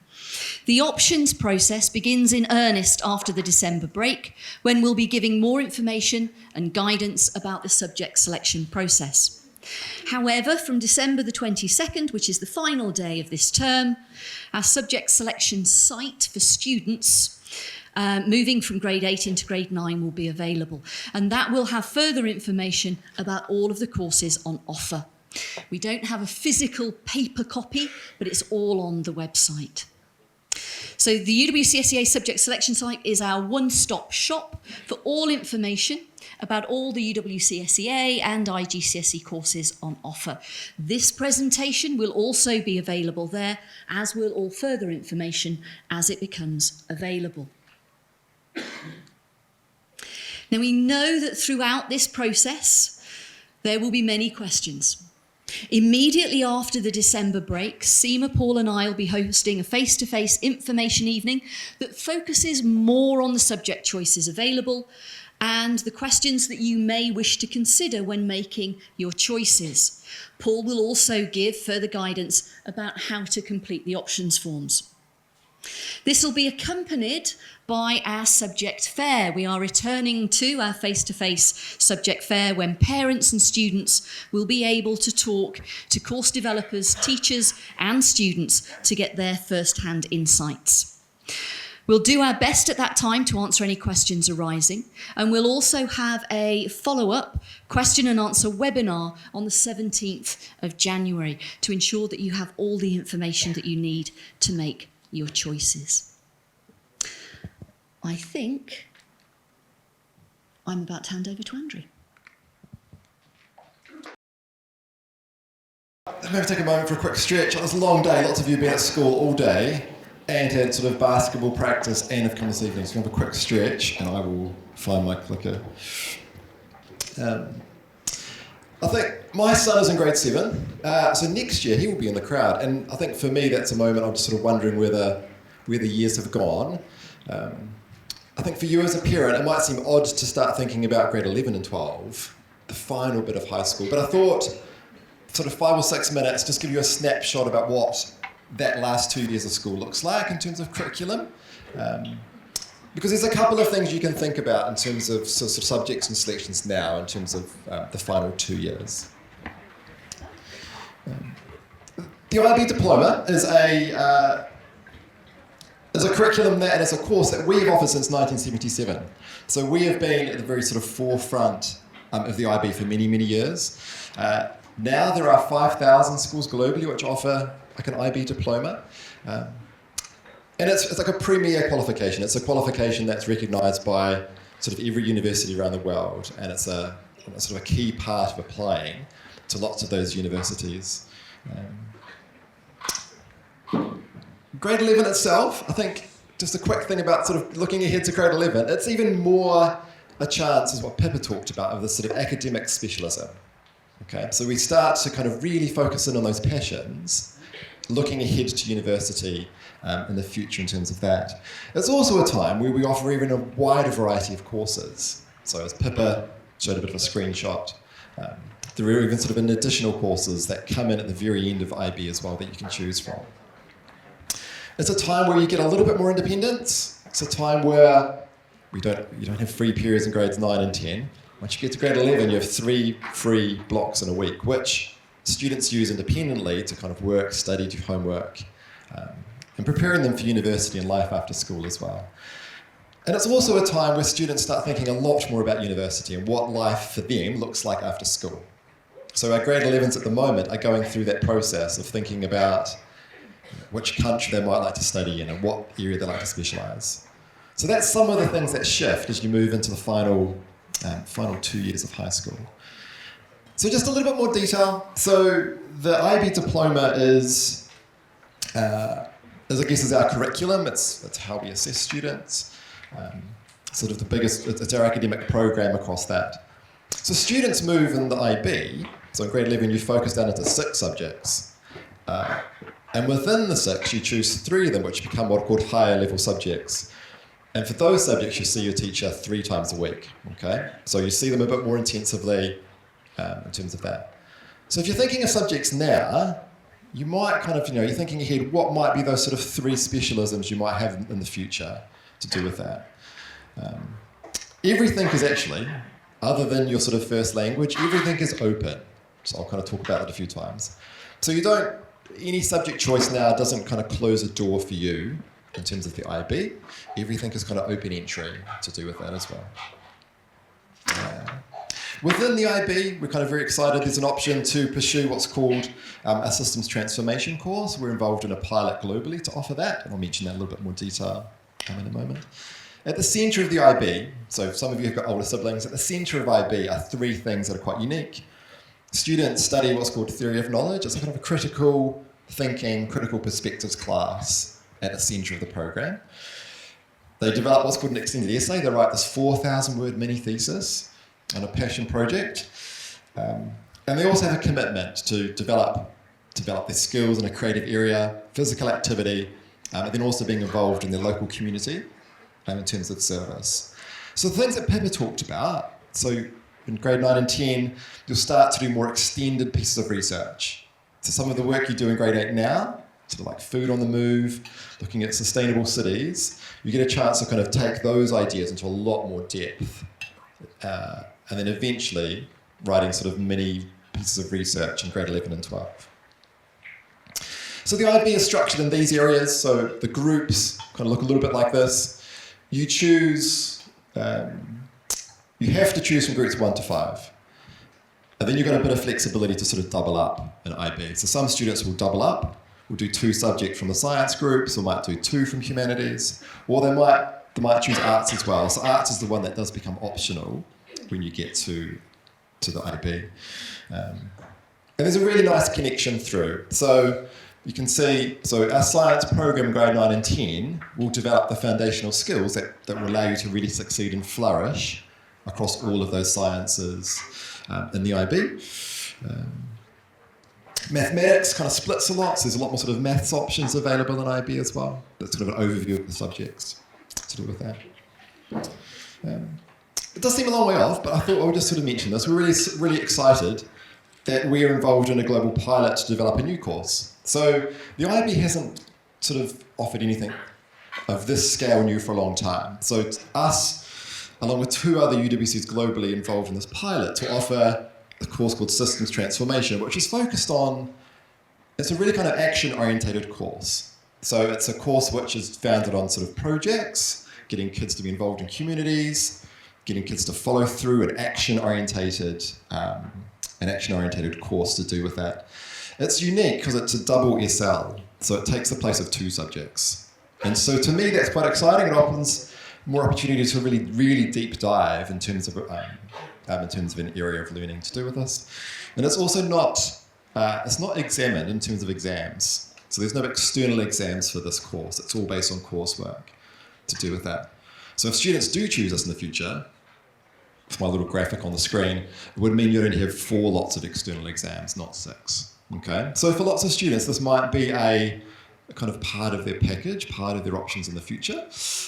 The options process begins in earnest after the December break, when we'll be giving more information and guidance about the subject selection process. However, from December the 22nd, which is the final day of this term, our subject selection site for students moving from grade 8 into grade 9 will be available, and that will have further information about all of the courses on offer. We don't have a physical paper copy, but it's all on the website. So the UWCSEA subject selection site is our one-stop shop for all information about all the UWCSEA and IGCSE courses on offer. This presentation will also be available there, as will all further information as it becomes available. Now, we know that throughout this process, there will be many questions. Immediately after the December break, Seema, Paul and I will be hosting a face-to-face information evening that focuses more on the subject choices available and the questions that you may wish to consider when making your choices. Paul will also give further guidance about how to complete the options forms. This will be accompanied by our subject fair. We are returning to our face-to-face subject fair when parents and students will be able to talk to course developers, teachers and students to get their first-hand insights. We'll do our best at that time to answer any questions arising, and we'll also have a follow-up question and answer webinar on the 17th of January to ensure that you have all the information that you need to make your choices. I think I'm about to hand over to Andrew. Maybe take a moment for a quick stretch. On this long day, lots of you have been at school all day and had sort of basketball practice and have come this evening. So we have a quick stretch and I will find my clicker. I think my son is in grade 7, so next year he will be in the crowd, and I think for me that's a moment I'm just sort of wondering where the years have gone. I think for you as a parent it might seem odd to start thinking about grade 11 and 12, the final bit of high school, but I thought sort of 5 or 6 minutes just give you a snapshot about what that last 2 years of school looks like in terms of curriculum. Because there's a couple of things you can think about in terms of sort of subjects and selections now in terms of the final 2 years. The IB diploma is a curriculum that, and it's a course that we've offered since 1977. So we have been at the very sort of forefront of the IB for many, many years. Now there are 5,000 schools globally which offer like an IB diploma. And it's like a premier qualification. It's a qualification that's recognised by sort of every university around the world, and it's a sort of a key part of applying to lots of those universities. Grade 11 itself, I think just a quick thing about sort of looking ahead to grade 11, it's even more a chance, is what Pippa talked about, of this sort of academic specialism. Okay, so we start to kind of really focus in on those passions, looking ahead to university in the future in terms of that. It's also a time where we offer even a wider variety of courses. So as Pippa showed a bit of a screenshot, there are even sort of additional courses that come in at the very end of IB as well that you can choose from. It's a time where you get a little bit more independence. It's a time where you don't have free periods in grades 9 and 10. Once you get to grade 11, you have 3 free blocks in a week, which students use independently to kind of work, study, do homework, and preparing them for university and life after school as well. And it's also a time where students start thinking a lot more about university and what life for them looks like after school. So our grade 11s at the moment are going through that process of thinking about which country they might like to study in and what area they like to specialise. So that's some of the things that shift as you move into the final 2 years of high school. So just a little bit more detail. So the IB diploma is our curriculum. It's how we assess students. Sort of the biggest, it's our academic program across that. So students move in the IB, so in grade 11 you focus down into 6 subjects. And within the 6 you choose 3 of them which become what are called higher level subjects. And for those subjects you see your teacher 3 times a week, okay? So you see them a bit more intensively in terms of that. So if you're thinking of subjects now, you might kind of, you're thinking ahead, what might be those sort of 3 specialisms you might have in the future to do with that? Everything is actually, other than your sort of first language, everything is open. So I'll kind of talk about that a few times. So any subject choice now doesn't kind of close a door for you in terms of the IB. Everything is kind of open entry to do with that as well. Within the IB, we're kind of very excited. There's an option to pursue what's called a systems transformation course. We're involved in a pilot globally to offer that, and I'll mention that in a little bit more detail in a moment. At the centre of the IB, so some of you have got older siblings, at the centre of IB are 3 things that are quite unique. Students study what's called theory of knowledge. It's a kind of a critical thinking, critical perspectives class at the centre of the programme. They develop what's called an extended essay. They write this 4,000-word mini thesis on a passion project. And they also have a commitment to develop their skills in a creative area, physical activity, and then also being involved in their local community in terms of service. So the things that Pippa talked about, so in grade 9 and 10, you'll start to do more extended pieces of research. So some of the work you do in grade 8 now, sort of like food on the move, looking at sustainable cities, you get a chance to kind of take those ideas into a lot more depth. And then eventually writing sort of mini pieces of research in grade 11 and 12. So the IB is structured in these areas. So the groups kind of look a little bit like this. You choose, you have to choose from groups 1 to 5. And then you've got a bit of flexibility to sort of double up in IB. So some students will double up, will do 2 subjects from the science groups, or might do 2 from humanities, or they might choose arts as well. So arts is the one that does become optional when you get to the IB. And there's a really nice connection through. So you can see, so our science program in grade 9 and 10 will develop the foundational skills that will allow you to really succeed and flourish across all of those sciences in the IB. Mathematics kind of splits a lot, so there's a lot more sort of maths options available in IB as well. That's sort of an overview of the subjects to do with that. It does seem a long way off, but I thought I would just sort of mention this. We're really excited that we are involved in a global pilot to develop a new course. So the IB hasn't sort of offered anything of this scale new for a long time. So us, along with 2 other UWCs globally involved in this pilot, to offer a course called Systems Transformation, which is focused on, it's a really kind of action-orientated course. So it's a course which is founded on sort of projects, getting kids to be involved in communities, getting kids to follow through an action-orientated course to do with that. It's unique because it's a double SL, so it takes the place of 2 subjects. And so to me, that's quite exciting. It opens more opportunity to really, really deep dive in terms of an area of learning to do with this. And it's also it's not examined in terms of exams. So there's no external exams for this course. It's all based on coursework to do with that. So if students do choose us in the future, with my little graphic on the screen, it would mean you'd only have 4 lots of external exams, not 6. Okay? So for lots of students, this might be a kind of part of their package, part of their options in the future.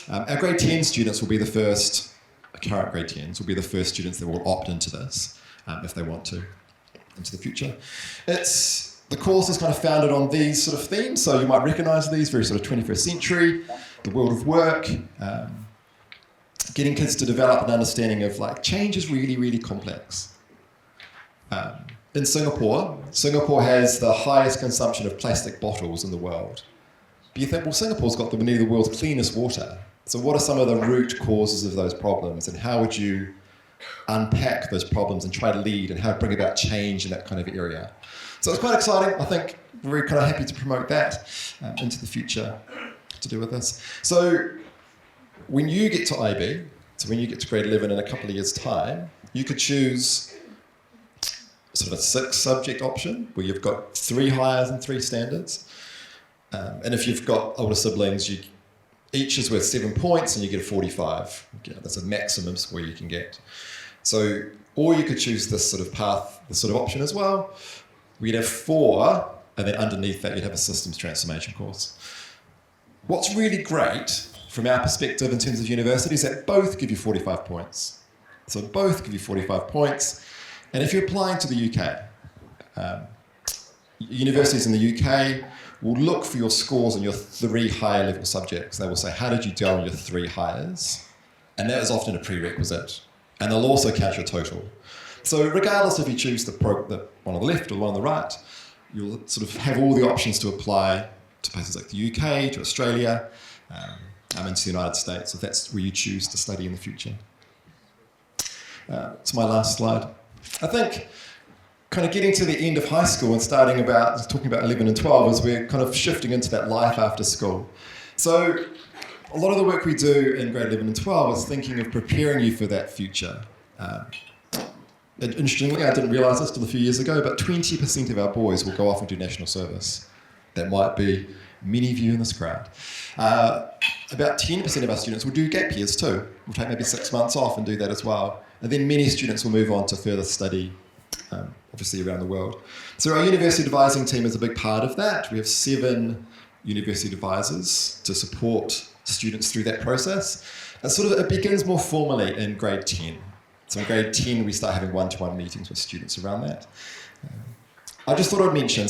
Our grade 10 students will be the first, current grade 10s will be the first students that will opt into this, if they want to, into the future. The course is kind of founded on these sort of themes, so you might recognise these, very sort of 21st century, the world of work, getting kids to develop an understanding of like change is really, really complex. In Singapore has the highest consumption of plastic bottles in the world. But you think, well, Singapore's got many of the world's cleanest water. So what are some of the root causes of those problems, and how would you unpack those problems and try to lead and how to bring about change in that kind of area? So it's quite exciting. I think we're very kind of happy to promote that into the future to do with this. So when you get to IB, so when you get to grade 11 in a couple of years' time, you could choose sort of a 6 subject option where you've got 3 hires and 3 standards. And if you've got older siblings, each is worth 7 points and you get a 45. That's a maximum score you can get. So, or you could choose this sort of path, this sort of option as well. We'd have 4, and then underneath that you'd have a systems transformation course. What's really great from our perspective in terms of universities, that both give you 45 points. So both give you 45 points. And if you're applying to the UK, universities in the UK will look for your scores on your 3 higher level subjects. They will say, how did you do on your 3 hires? And that is often a prerequisite. And they'll also count your total. So regardless if you choose the one on the left or the one on the right, you'll sort of have all the options to apply to places like the UK, to Australia, and to the United States, if that's where you choose to study in the future. It's my last slide. I think kind of getting to the end of high school and talking about 11 and 12 as we're kind of shifting into that life after school. So a lot of the work we do in grade 11 and 12 is thinking of preparing you for that future. Interestingly, I didn't realise this till a few years ago, but 20% of our boys will go off and do national service. That might be many of you in this crowd. About 10% of our students will do gap years too. We'll take maybe 6 months off and do that as well. And then many students will move on to further study, obviously around the world. So our university advising team is a big part of that. We have 7 university advisors to support students through that process. And it begins more formally in grade 10. So in grade 10, we start having one-to-one meetings with students around that. I just thought I'd mention,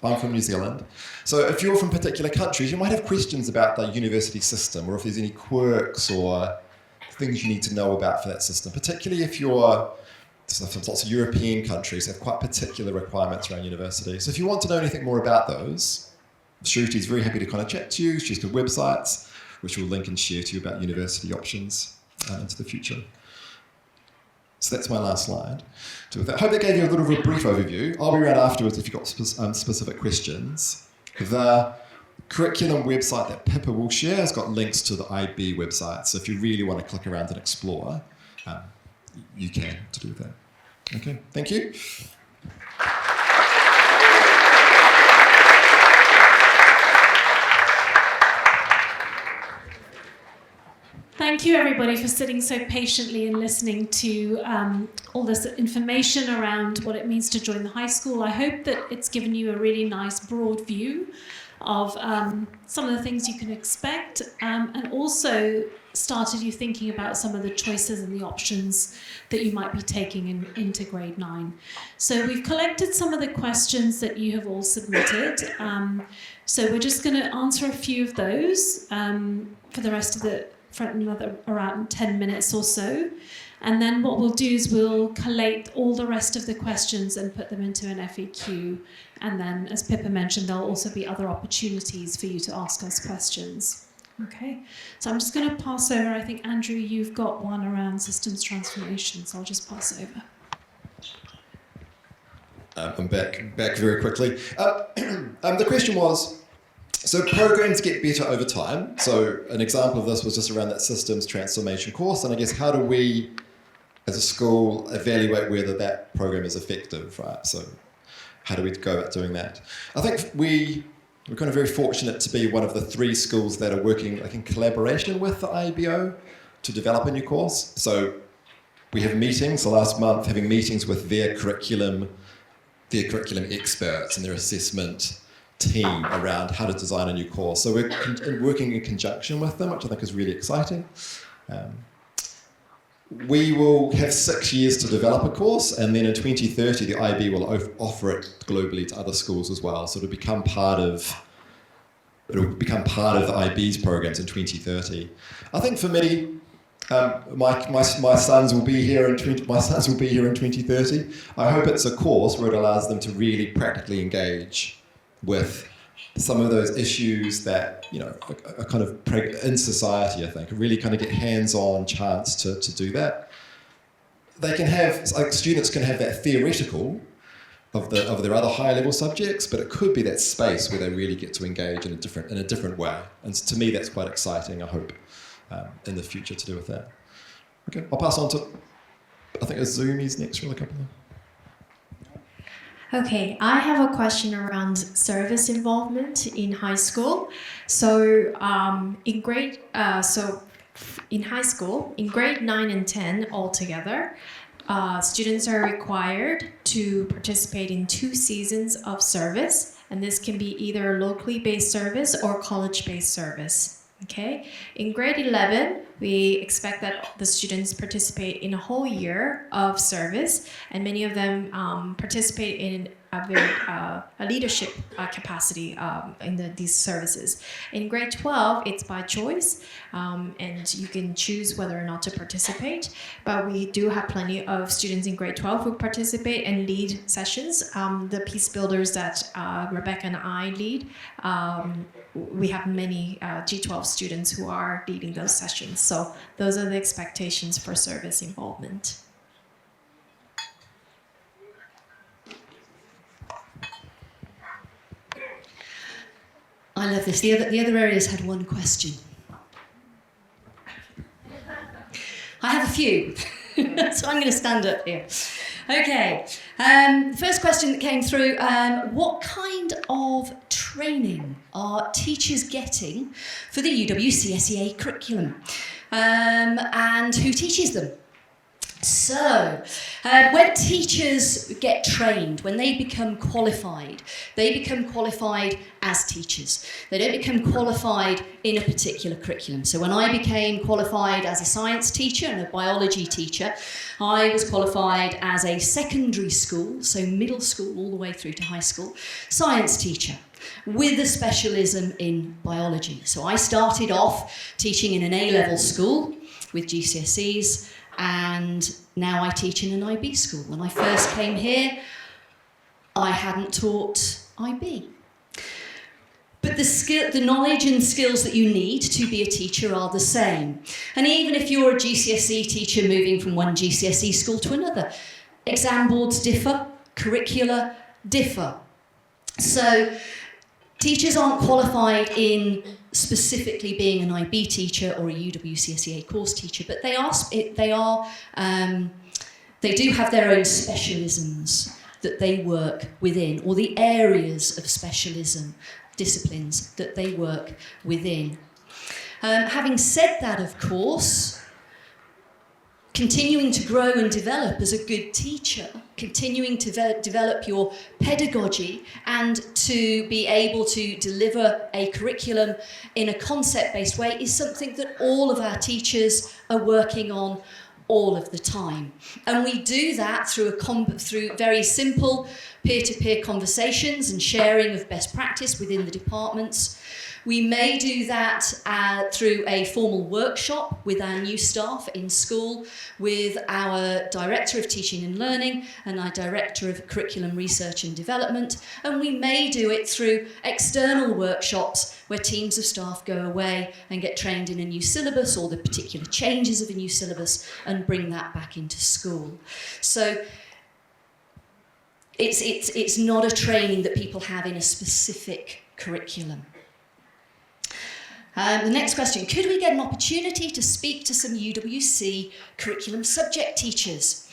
I'm from New Zealand, so if you're from particular countries, you might have questions about the university system, or if there's any quirks or things you need to know about for that system, particularly if you're, lots of European countries have quite particular requirements around university. So if you want to know anything more about those, Shruti's very happy to kind of chat to you. She's got websites, which we'll link and share to you about university options into the future. So that's my last slide. I hope that gave you a little brief overview. I'll be around afterwards if you've got specific questions. The curriculum website that Pippa will share has got links to the IB website. So if you really want to click around and explore, you can to do that. Okay, thank you. Thank you, everybody, for sitting so patiently and listening to all this information around what it means to join the high school. I hope that it's given you a really nice broad view of some of the things you can expect, and also started you thinking about some of the choices and the options that you might be taking into grade 9. So we've collected some of the questions that you have all submitted. So we're just going to answer a few of those for the rest of for another around 10 minutes or so. And then what we'll do is we'll collate all the rest of the questions and put them into an FAQ. And then, as Pippa mentioned, there'll also be other opportunities for you to ask us questions. Okay, so I'm just going to pass over. I think, Andrew, you've got one around systems transformation, so I'll just pass over. I'm back very quickly. The question was, so programs get better over time. So an example of this was just around that systems transformation course. And I guess how do we, as a school, evaluate whether that program is effective, right? So how do we go about doing that? I think we're kind of very fortunate to be one of the 3 schools that are working in collaboration with the IBO to develop a new course. So we have meetings, the last month, having meetings with their curriculum experts and their assessment team around how to design a new course. So we're working in conjunction with them, which I think is really exciting. We will have 6 years to develop a course, and then in 2030 the IB will offer it globally to other schools as well. So it'll become part of the IB's programs in 2030. I think for me, my sons will be here in 2030. I hope it's a course where it allows them to really practically engage with some of those issues that, are kind of in society, I think, really kind of get hands-on chance to do that. They can have, students can have that theoretical of their other higher level subjects, but it could be that space where they really get to engage in a different way. And to me, that's quite exciting, I hope, in the future to do with that. Okay, I'll pass on to, I think Uzumi's next really couple of. Okay, I have a question around service involvement in high school. So in high school, in grade 9 and 10 altogether, students are required to participate in 2 seasons of service, and this can be either locally based service or college-based service. Okay, in grade 11, we expect that the students participate in a whole year of service, and many of them participate in a leadership capacity in these services. In grade 12, it's by choice, and you can choose whether or not to participate. But we do have plenty of students in grade 12 who participate and lead sessions. The peace builders that Rebecca and I lead, we have many G12 students who are leading those sessions. So those are the expectations for service involvement. I love this. The other areas had one question. I have a few, so I'm going to stand up here. Okay. The first question that came through, what kind of training are teachers getting for the Uwcsea curriculum? And who teaches them? So, when teachers get trained, when they become qualified as teachers. They don't become qualified in a particular curriculum. So when I became qualified as a science teacher and a biology teacher, I was qualified as a secondary school, so middle school all the way through to high school, science teacher with a specialism in biology. So I started off teaching in an A-level school with GCSEs, and now I teach in an IB school. When I first came here, I hadn't taught IB. But the knowledge and skills that you need to be a teacher are the same. And even if you're a GCSE teacher moving from one GCSE school to another, exam boards differ, curricula differ. So teachers aren't qualified in specifically being an IB teacher or a UWCSEA course teacher, but they do have their own specialisms that they work within, or the areas of specialism, disciplines that they work within. Having said that, of course, continuing to grow and develop as a good teacher, continuing to develop your pedagogy and to be able to deliver a curriculum in a concept-based way is something that all of our teachers are working on all of the time. And we do that through very simple peer-to-peer conversations and sharing of best practice within the departments. We may do that through a formal workshop with our new staff in school, with our Director of Teaching and Learning and our Director of Curriculum Research and Development. And we may do it through external workshops where teams of staff go away and get trained in a new syllabus or the particular changes of a new syllabus and bring that back into school. So it's not a training that people have in a specific curriculum. The next question, could we get an opportunity to speak to some UWC curriculum subject teachers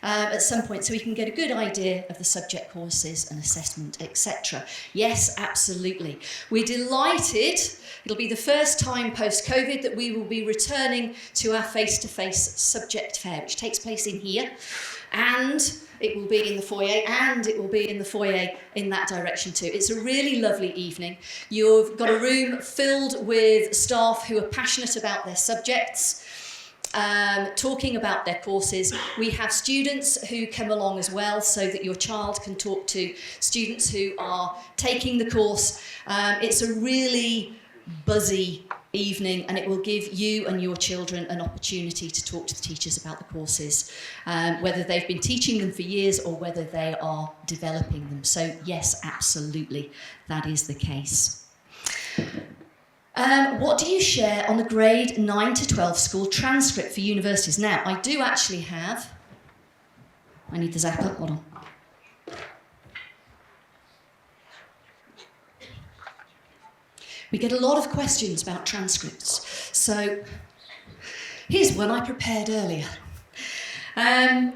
at some point so we can get a good idea of the subject courses and assessment, etc.? Yes, absolutely. We're delighted. It'll be the first time post-COVID that we will be returning to our face-to-face subject fair, which takes place in here, and it will be in the foyer, and it will be in the foyer in that direction too. It's a really lovely evening. You've got a room filled with staff who are passionate about their subjects, talking about their courses. We have students who come along as well so that your child can talk to students who are taking the course. It's a really buzzy evening, and it will give you and your children an opportunity to talk to the teachers about the courses, whether they've been teaching them for years or whether they are developing them. So yes, absolutely, that is the case. What do you share on the grade 9 to 12 school transcript for universities? Now, I do actually have, I need the zapper, hold on. We get a lot of questions about transcripts. So here's one I prepared earlier.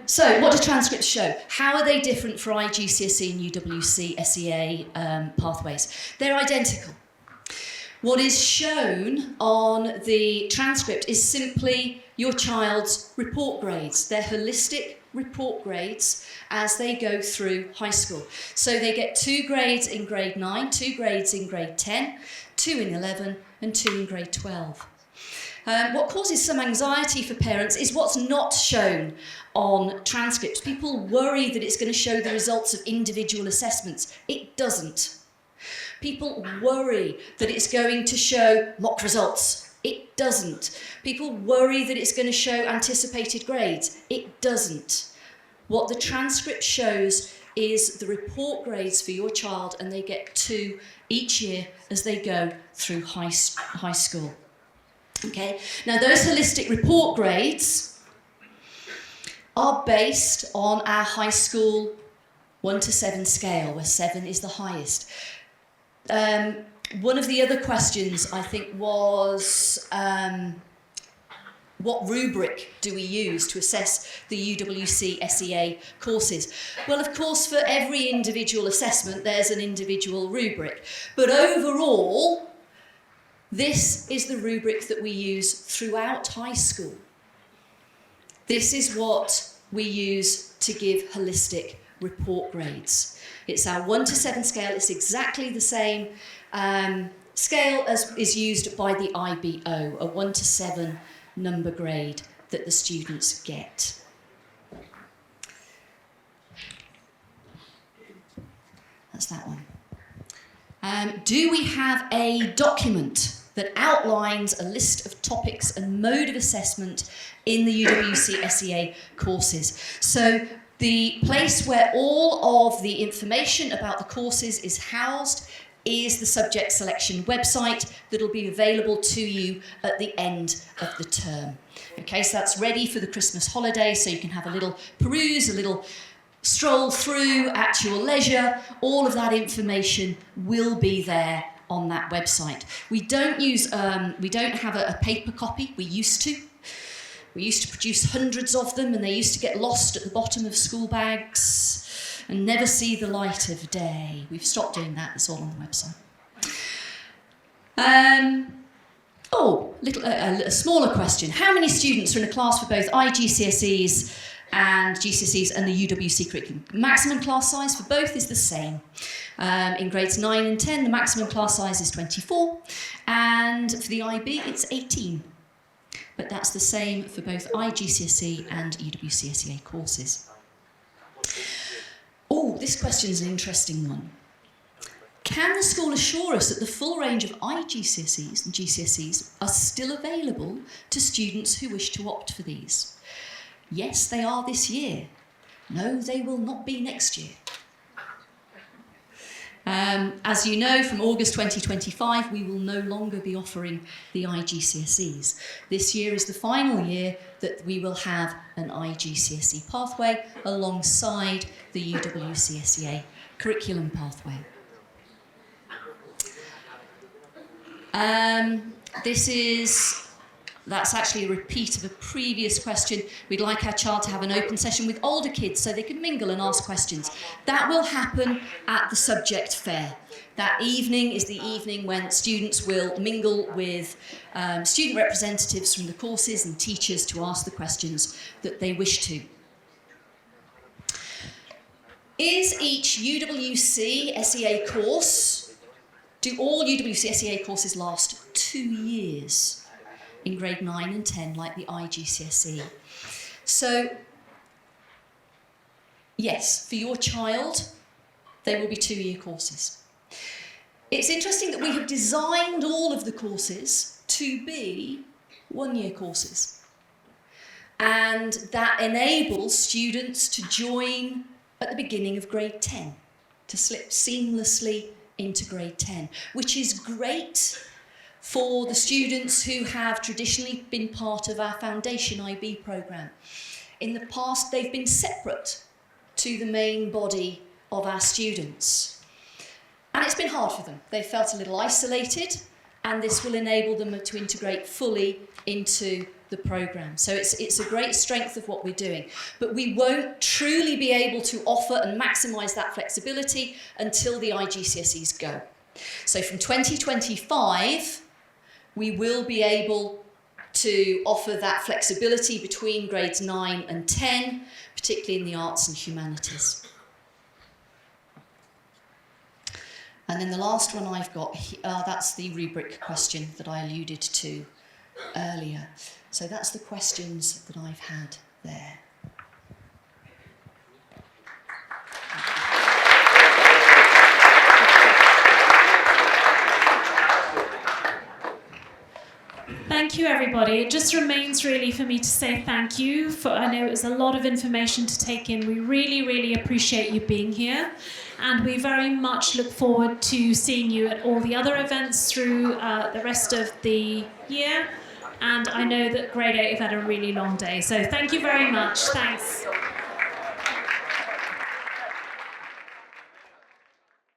So what do transcripts show? How are they different for IGCSE and UWC SEA pathways? They're identical. What is shown on the transcript is simply your child's report grades. They're holistic report grades as they go through high school. So they get 2 grades in grade 9, 2 grades in grade 10, 2 in 11 and 2 in grade 12. What causes some anxiety for parents is what's not shown on transcripts. People worry that it's going to show the results of individual assessments. It doesn't. People worry that it's going to show mock results. It doesn't. People worry that it's going to show anticipated grades. It doesn't. What the transcript shows is the report grades for your child, and they get 2 each year as they go through high school. Okay, now those holistic report grades are based on our high school 1 to 7 scale, where 7 is the highest. One of the other questions, I think, was what rubric do we use to assess the UWC SEA courses? Well, of course, for every individual assessment, there's an individual rubric. But overall, this is the rubric that we use throughout high school. This is what we use to give holistic report grades. It's our 1 to 7 scale. It's exactly the same scale as is used by the IBO, a 1 to 7 number grade that the students get. That's that one. Do we have a document that outlines a list of topics and mode of assessment in the UWC SEA courses? So the place where all of the information about the courses is housed is the subject selection website that'll be available to you at the end of the term. Okay, so that's ready for the Christmas holiday, so you can have a little peruse, a little stroll through at your leisure. All of that information will be there on that website. We don't have a paper copy. We used to produce hundreds of them, and they used to get lost at the bottom of school bags and never see the light of day. We've stopped doing that. It's all on the website. A smaller question. How many students are in a class for both IGCSEs and GCSEs and the UWC curriculum? Maximum class size for both is the same. In grades 9 and 10, the maximum class size is 24, and for the IB, it's 18. But that's the same for both IGCSE and UWC SEA courses. Oh, this question's an interesting one. Can the school assure us that the full range of IGCSEs and GCSEs are still available to students who wish to opt for these? Yes, they are this year. No, they will not be next year. As you know, from August 2025, we will no longer be offering the IGCSEs. This year is the final year that we will have an IGCSE pathway alongside the UWC SEA curriculum pathway. That's actually a repeat of a previous question. We'd like our child to have an open session with older kids so they can mingle and ask questions. That will happen at the subject fair. That evening is the evening when students will mingle with student representatives from the courses and teachers to ask the questions that they wish to. Is each UWC SEA course, do all UWC SEA courses last 2 years? In grade 9 and 10, like the IGCSE. So, yes, for your child, they will be 2-year courses. It's interesting that we have designed all of the courses to be 1-year courses. And that enables students to join at the beginning of grade 10, to slip seamlessly into grade 10, which is great for the students who have traditionally been part of our Foundation IB programme. In the past, they've been separate to the main body of our students. And it's been hard for them. They felt a little isolated, and this will enable them to integrate fully into the programme. So it's a great strength of what we're doing. But we won't truly be able to offer and maximise that flexibility until the IGCSEs go. So from 2025, we will be able to offer that flexibility between grades 9 and 10, particularly in the arts and humanities. And then the last one I've got, that's the rubric question that I alluded to earlier. So that's the questions that I've had there. Thank you, everybody. It just remains really for me to say thank you. I know it was a lot of information to take in. We really, really appreciate you being here. And we very much look forward to seeing you at all the other events through the rest of the year. And I know that grade 8 have had a really long day. So thank you very much. Thanks.